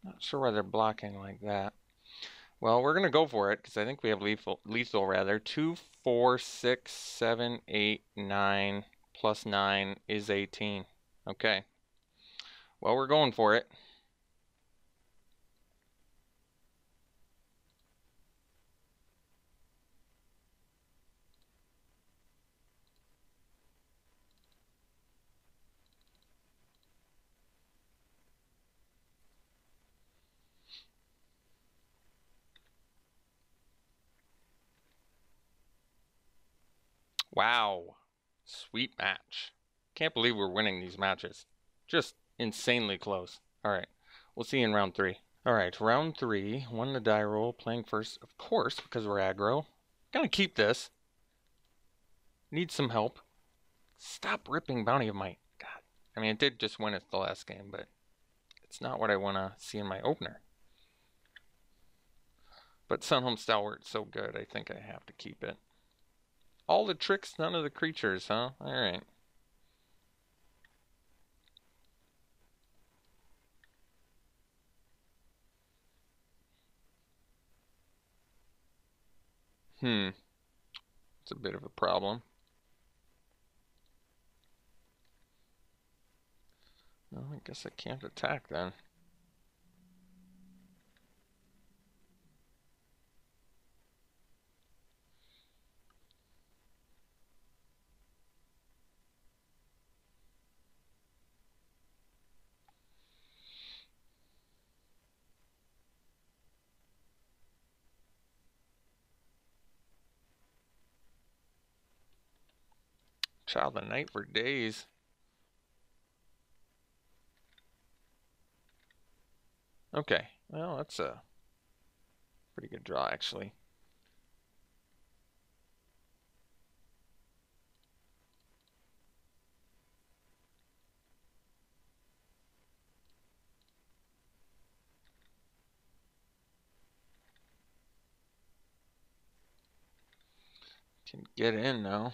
A: Not sure why they're blocking like that. Well, we're going to go for it because I think we have lethal rather. 2, 4, 6, 7, 8, 9 plus 9 is 18. Okay. Well, we're going for it. Wow. Sweet match. Can't believe we're winning these matches. Just insanely close. Alright. We'll see you in round 3. Alright, round 3. Won the die roll. Playing first, of course, because we're aggro. Gonna keep this. Need some help. Stop ripping Bounty of Might. God. I mean, it did just win it the last game, but it's not what I want to see in my opener. But Sunhome Stalwart's so good, I think I have to keep it. All the tricks, none of the creatures, huh? Alright. It's a bit of a problem. Well, I guess I can't attack then. Child of Night for days. Okay, well, that's a pretty good draw, actually. Can get in now.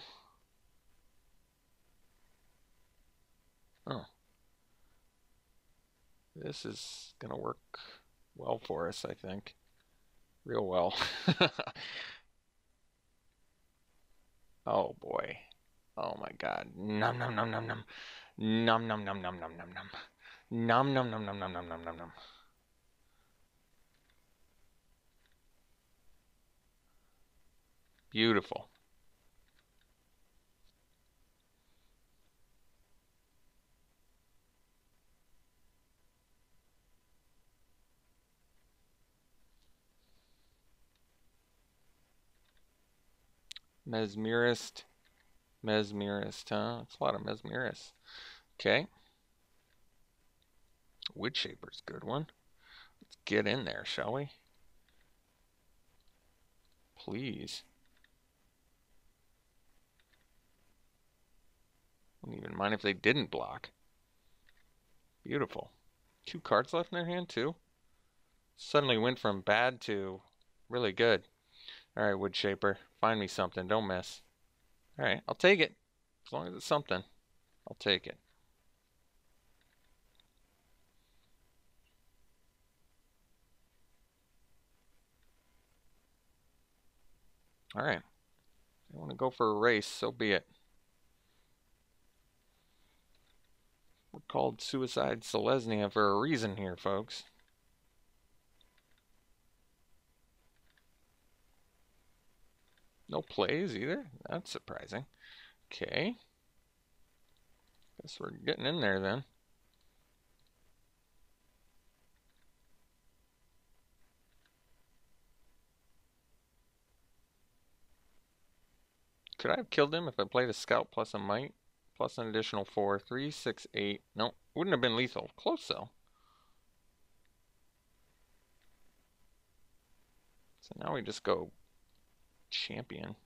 A: Oh. This is gonna work well for us, I think. Real well. Oh boy. Oh my god. Nom nom nom nom nom. Nom nom nom nom nom nom nom. Nom nom nom nom nom nom nom nom nom. Beautiful. Mesmerist. Mesmerist, huh? That's a lot of Mesmerist. Okay. Woodshaper's a good one. Let's get in there, shall we? Please. Wouldn't even mind if they didn't block. Beautiful. 2 cards left in their hand, too. Suddenly went from bad to really good. Alright, Woodshaper. Find me something. Don't miss. Alright, I'll take it. As long as it's something, I'll take it. Alright. If you want to go for a race, so be it. called Suicide Selesnya for a reason here, folks. No plays either? That's surprising. Okay. Guess we're getting in there then. Could I have killed him if I played a scout plus a might? Plus an additional 4. 3, 6, 8. No, wouldn't have been lethal. Close though. So now we just go champion.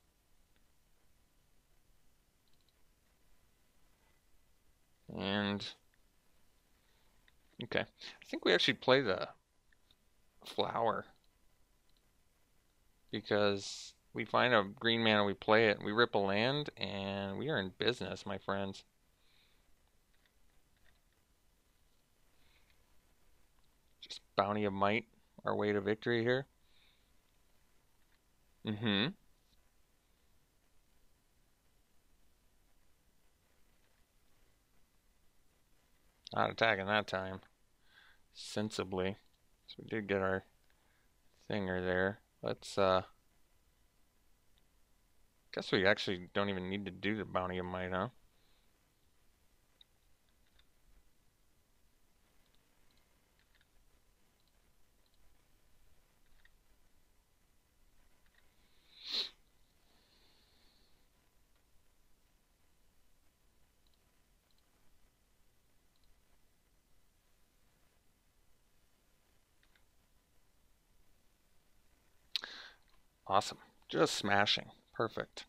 A: And okay. I think we actually play the flower. Because we find a green mana, we play it, we rip a land, and we are in business, my friends. Just Bounty of Might, our way to victory here. Not attacking that time. Sensibly. So we did get our thinger there. Let's, guess we actually don't even need to do the Bounty of Might, huh? Awesome. Just smashing. Perfect.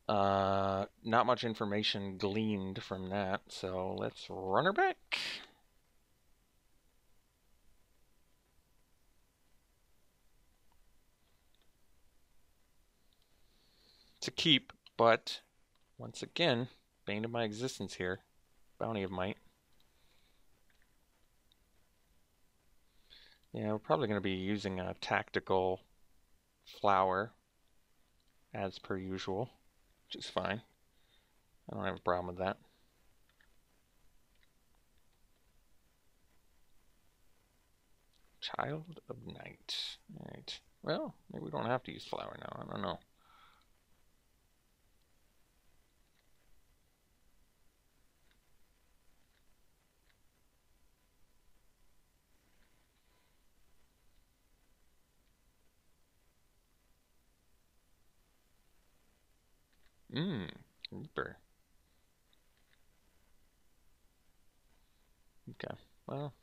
A: Not much information gleaned from that, so let's run her back. To keep, but once again, bane of my existence here. Bounty of Might. Yeah, we're probably going to be using a tactical flower as per usual, which is fine. I don't have a problem with that. Child of Night. Alright. Well, maybe we don't have to use flower now. I don't know. Reaper. Okay, well,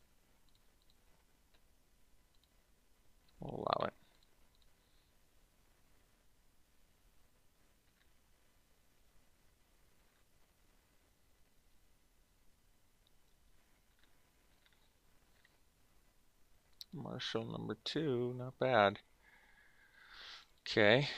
A: we'll allow it. Marshal number 2, not bad. Okay.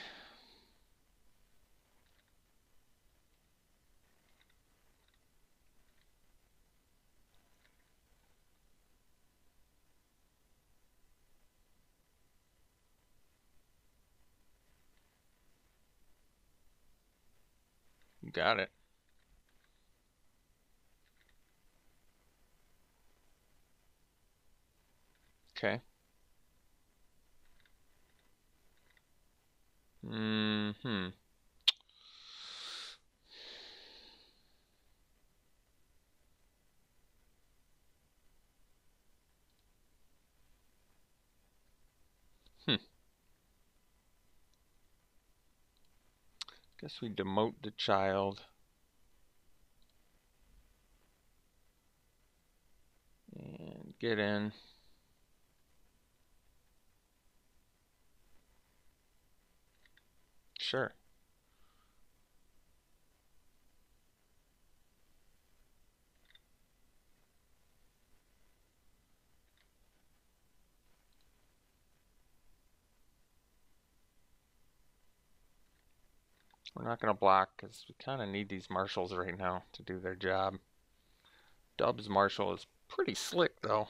A: Got it. Okay. Guess we demote the child. And get in. Sure. We're not going to block because we kind of need these marshals right now to do their job. Dub's marshal is pretty slick though.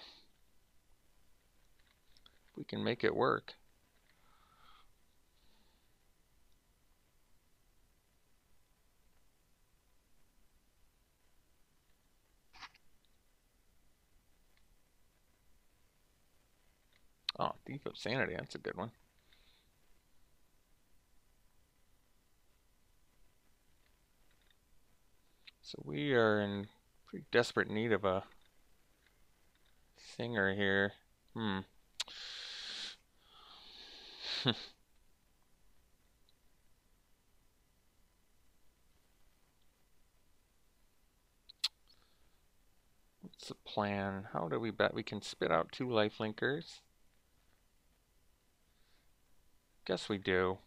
A: We can make it work. Oh, Thief of Sanity, that's a good one. So we are in pretty desperate need of a singer here. What's the plan? How do we bet? We can spit out 2 lifelinkers. Guess we do.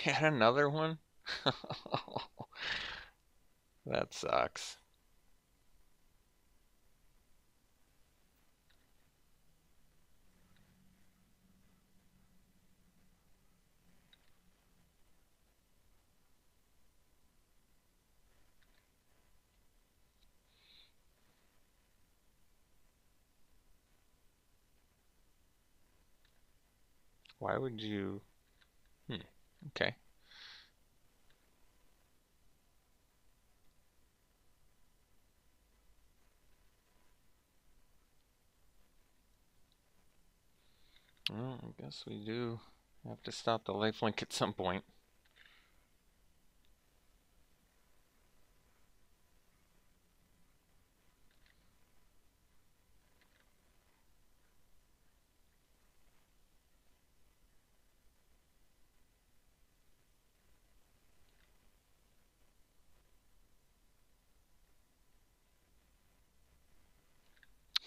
A: Had another one? That sucks. Why would you? Okay. Well, I guess we do have to stop the lifelink at some point.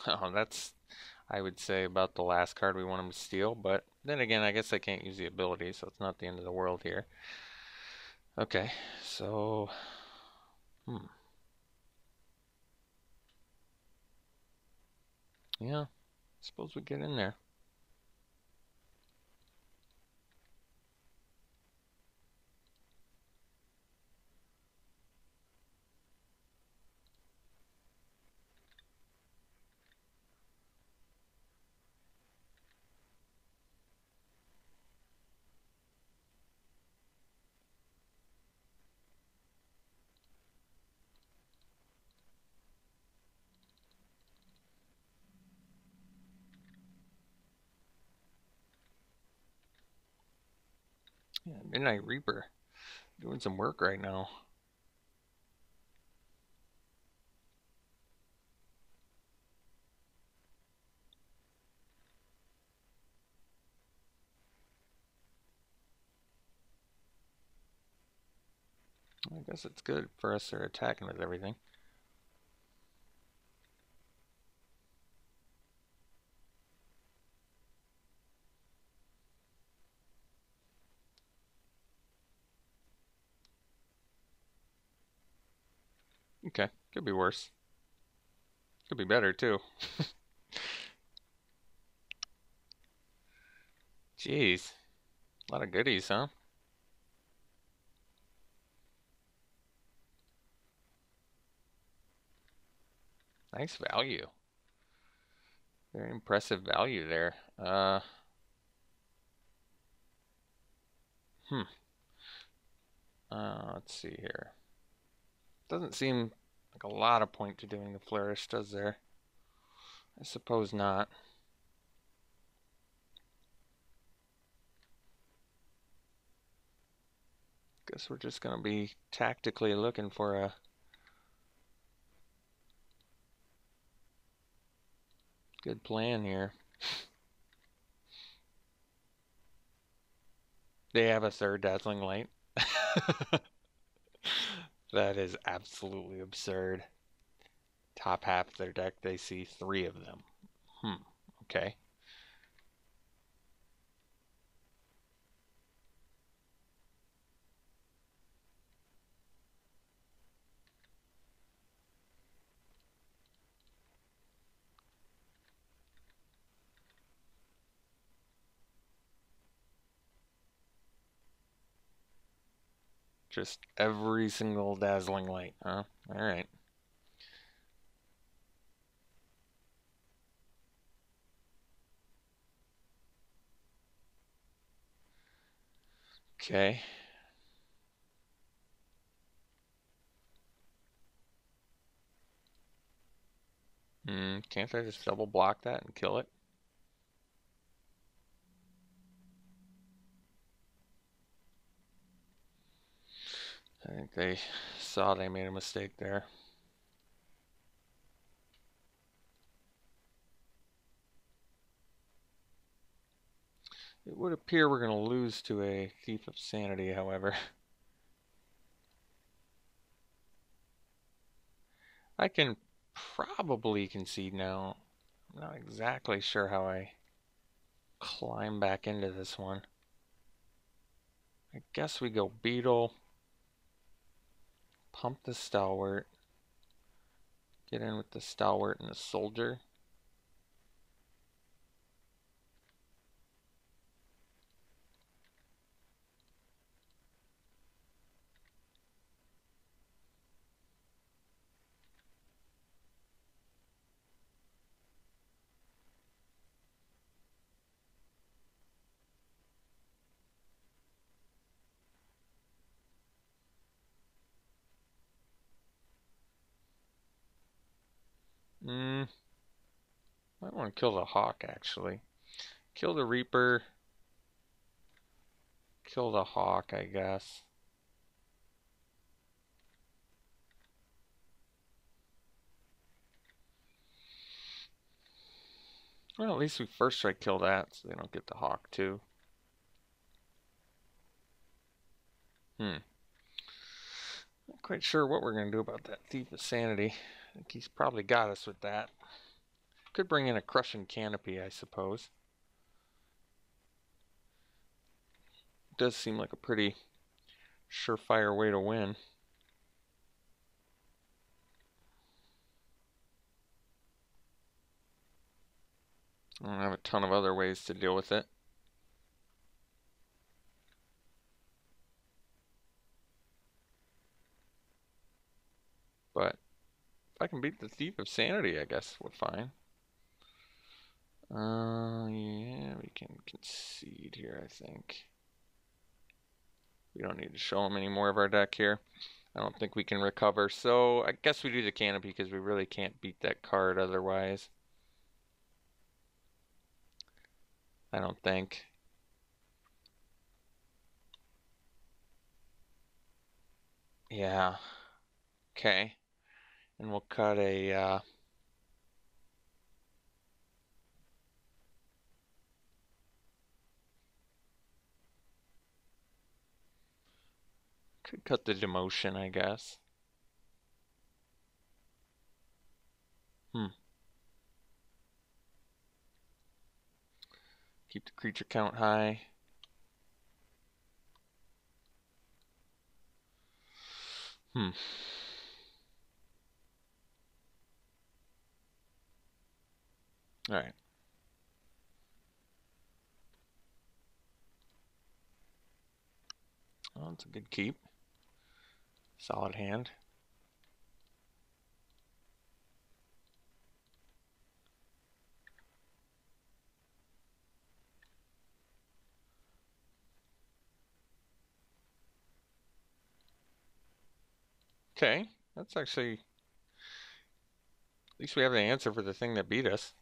A: Oh, that's, I would say, about the last card we want him to steal, but then again, I guess I can't use the ability, so it's not the end of the world here. Okay, so, yeah, suppose we get in there. Yeah, Midnight Reaper, doing some work right now. I guess it's good for us to attacking with everything. Okay, could be worse. Could be better too. Jeez, a lot of goodies, huh? Nice value. Very impressive value there. Hmm. Let's see here. Doesn't seem like a lot of point to doing the flourish, does there? I suppose not. Guess we're just gonna be tactically looking for a good plan here. They have a third Dazzling Light. That is absolutely absurd. Top half of their deck, they see 3 of them. Okay. Just every single Dazzling Light, huh? Alright. Okay. Can't I just double block that and kill it? I think they saw they made a mistake there. It would appear we're going to lose to a Thief of Sanity, however. I can probably concede now. I'm not exactly sure how I climb back into this one. I guess we go Beetle, pump the Stalwart, get in with the Stalwart and the Soldier. Might want to kill the Hawk, actually. Kill the Reaper. Kill the Hawk, I guess. Well, at least we first try to kill that so they don't get the Hawk, too. Not quite sure what we're going to do about that Thief of Sanity. I think he's probably got us with that. Could bring in a Crushing Canopy, I suppose. Does seem like a pretty surefire way to win. I don't have a ton of other ways to deal with it. But if I can beat the Thief of Sanity, I guess we're fine. Yeah, we can concede here, I think. We don't need to show them any more of our deck here. I don't think we can recover, so I guess we do the Canopy because we really can't beat that card otherwise. I don't think. Yeah. Okay. And we'll cut a, could cut the Demotion, I guess. Keep the creature count high. Alright. Well, it's a good keep. Solid hand. Okay, that's actually, at least we have the answer for the thing that beat us.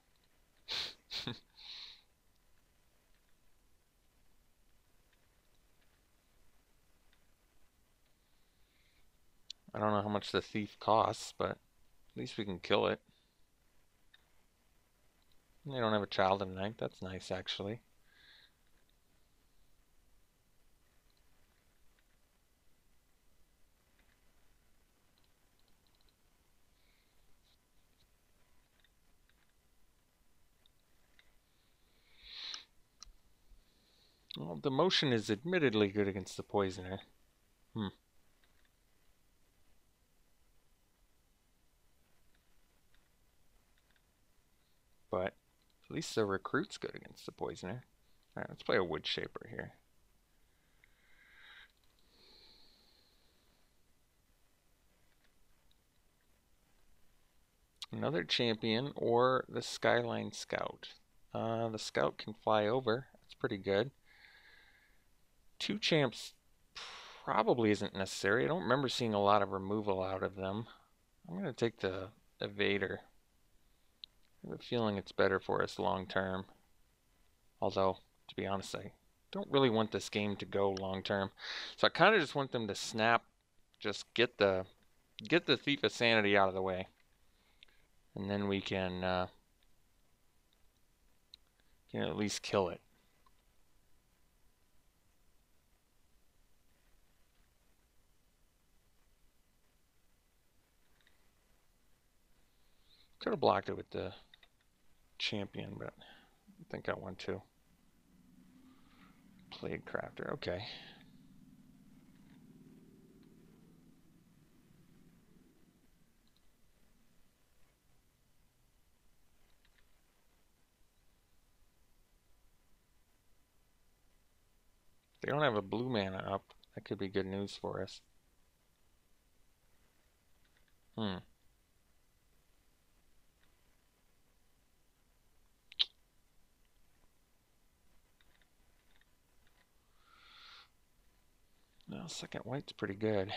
A: I don't know how much the thief costs, but at least we can kill it. They don't have a child in night. That's nice, actually. Well, the motion is admittedly good against the poisoner. But at least the recruit's good against the poisoner. Alright, let's play a Wood Shaper here. Another champion or the Skyline Scout. The Scout can fly over. That's pretty good. 2 champs probably isn't necessary. I don't remember seeing a lot of removal out of them. I'm going to take the Evader. I have a feeling it's better for us long term. Although, to be honest, I don't really want this game to go long term. So I kind of just want them to snap, just get the Thief of Sanity out of the way. And then we can at least kill it. Could have blocked it with the champion, but I think I want to. Plague Crafter, okay. They don't have a blue mana up. That could be good news for us. No, second white's pretty good.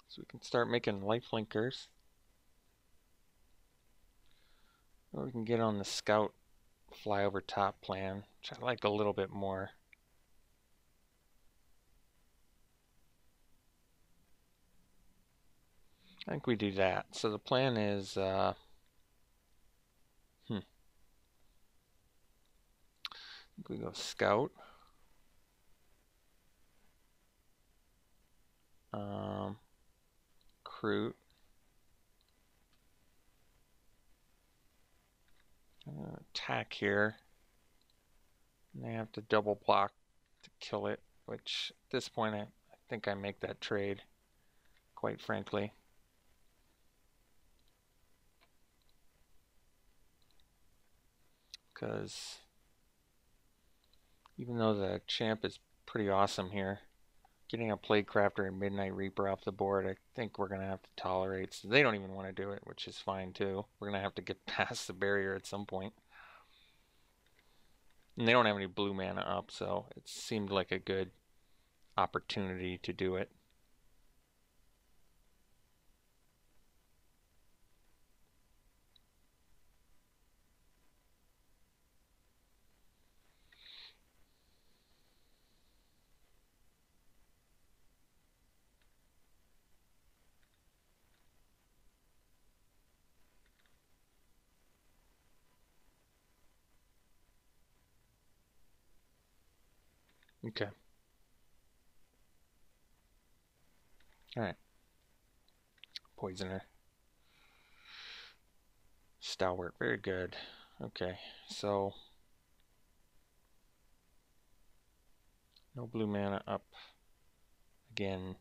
A: So we can start making lifelinkers. Or we can get on the scout fly over top plan, which I like a little bit more. I think we do that. So the plan is, I think we go scout. Recruit. Attack here. And they have to double block to kill it, which at this point I think I make that trade, quite frankly. Because even though the champ is pretty awesome here, getting a Plague Crafter and Midnight Reaper off the board, I think we're going to have to tolerate. So they don't even want to do it, which is fine too. We're going to have to get past the barrier at some point. And they don't have any blue mana up, so it seemed like a good opportunity to do it. Okay. Alright. Poisoner. Stalwart. Very good. Okay. So, no blue mana up again.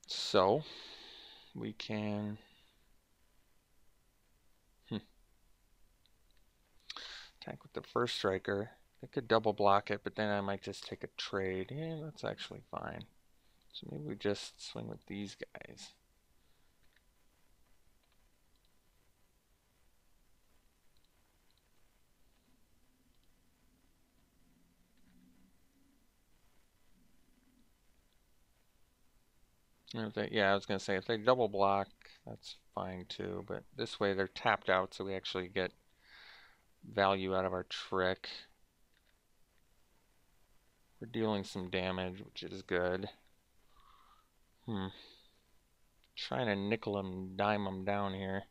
A: So, we can attack with the first striker. I could double block it, but then I might just take a trade. Yeah, that's actually fine. So maybe we just swing with these guys. And if they, yeah, I was going to say, if they double block, that's fine too. But this way they're tapped out, so we actually get value out of our trick. We're dealing some damage, which is good. Trying to nickel them, dime them down here.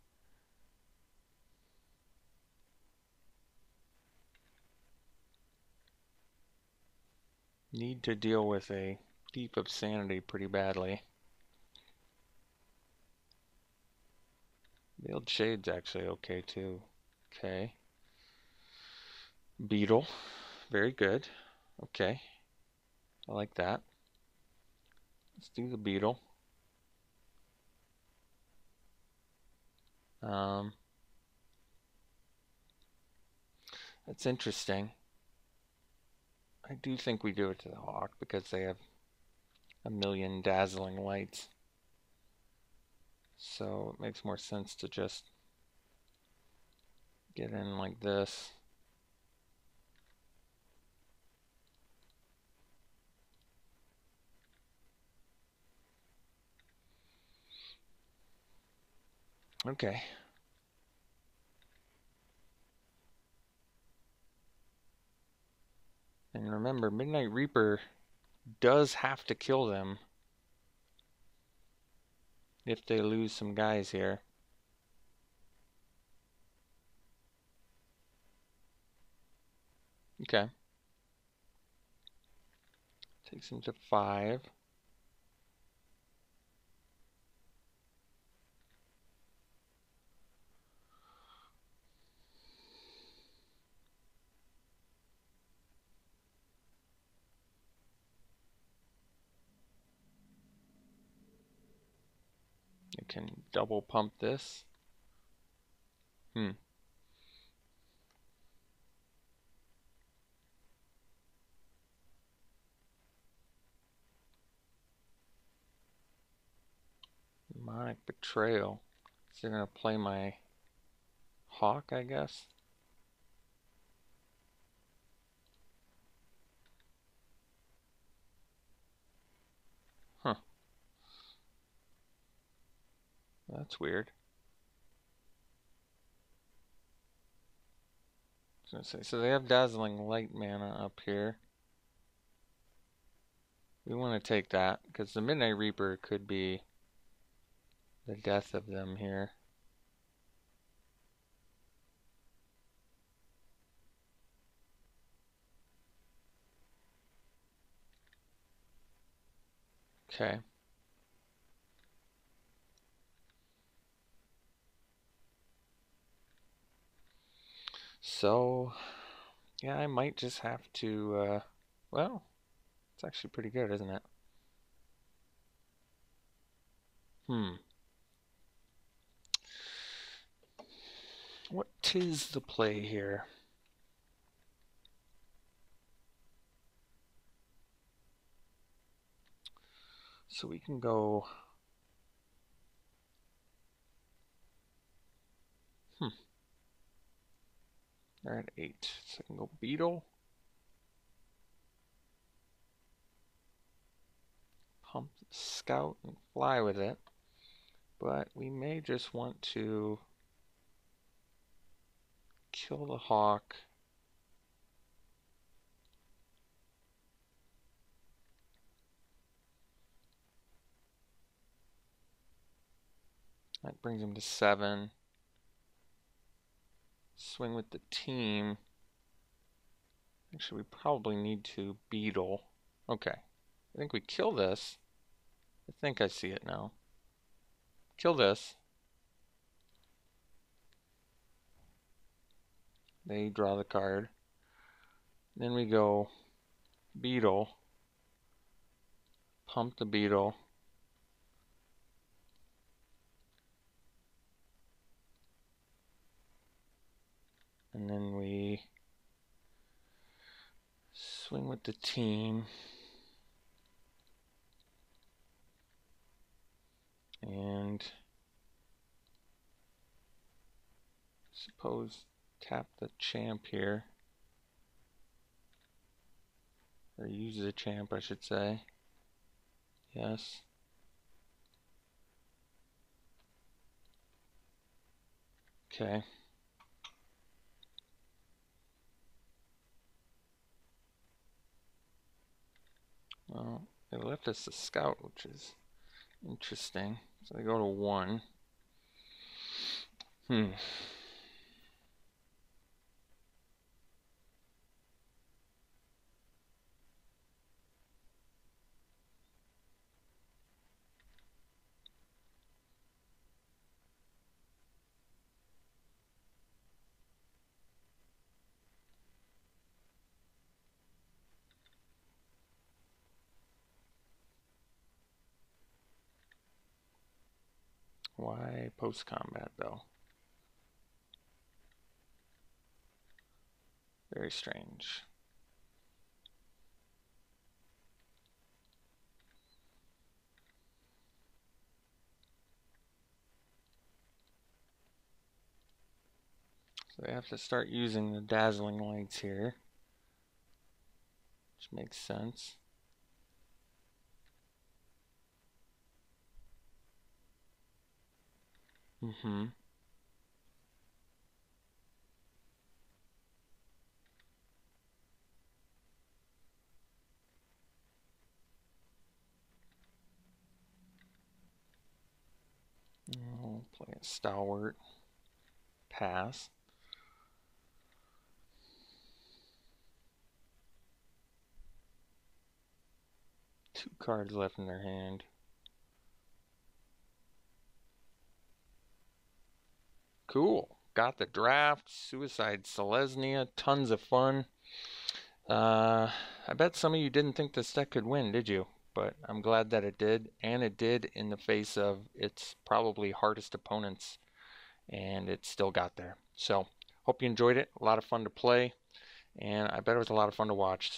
A: Need to deal with a Thief of Sanity pretty badly. Veiled Shade's actually okay too. Okay. Beetle. Very good. Okay. I like that. Let's do the Beetle. That's interesting. I do think we do it to the Hawk because they have a million dazzling lights. So it makes more sense to just get in like this. Okay. And remember, Midnight Reaper does have to kill them if they lose some guys here. Okay. Takes him to 5. You can double pump this. Demonic Betrayal. Is it going to play my Hawk, I guess? Huh. That's weird. I was gonna say, so they have Dazzling Light mana up here. We want to take that, because the Midnight Reaper could be the death of them here. Okay. So, yeah, I might just have to, well, it's actually pretty good, isn't it? What is the play here? So we can go... They're at 8. So I can go Beetle. Pump the Scout and fly with it. But we may just want to kill the Hawk. That brings him to 7. Swing with the team. Actually, we probably need to Beetle. Okay. I think we kill this. I think I see it now. Kill this. They draw the card. Then we go Beetle. Pump the Beetle. And then we swing with the team. And suppose tap the champ here. Or use the champ, I should say. Yes. Okay. Well, they left us a scout, which is interesting. So they go to 1. Why post-combat, though? Very strange. So they have to start using the dazzling lights here, which makes sense. Mm-hmm. I'll play a stalwart. Pass. Two cards left in their hand. Cool. Got the draft. Suicide Selesnya. Tons of fun. I bet some of you didn't think this deck could win, did you? But I'm glad that it did. And it did in the face of its probably hardest opponents. And it still got there. So, hope you enjoyed it. A lot of fun to play. And I bet it was a lot of fun to watch.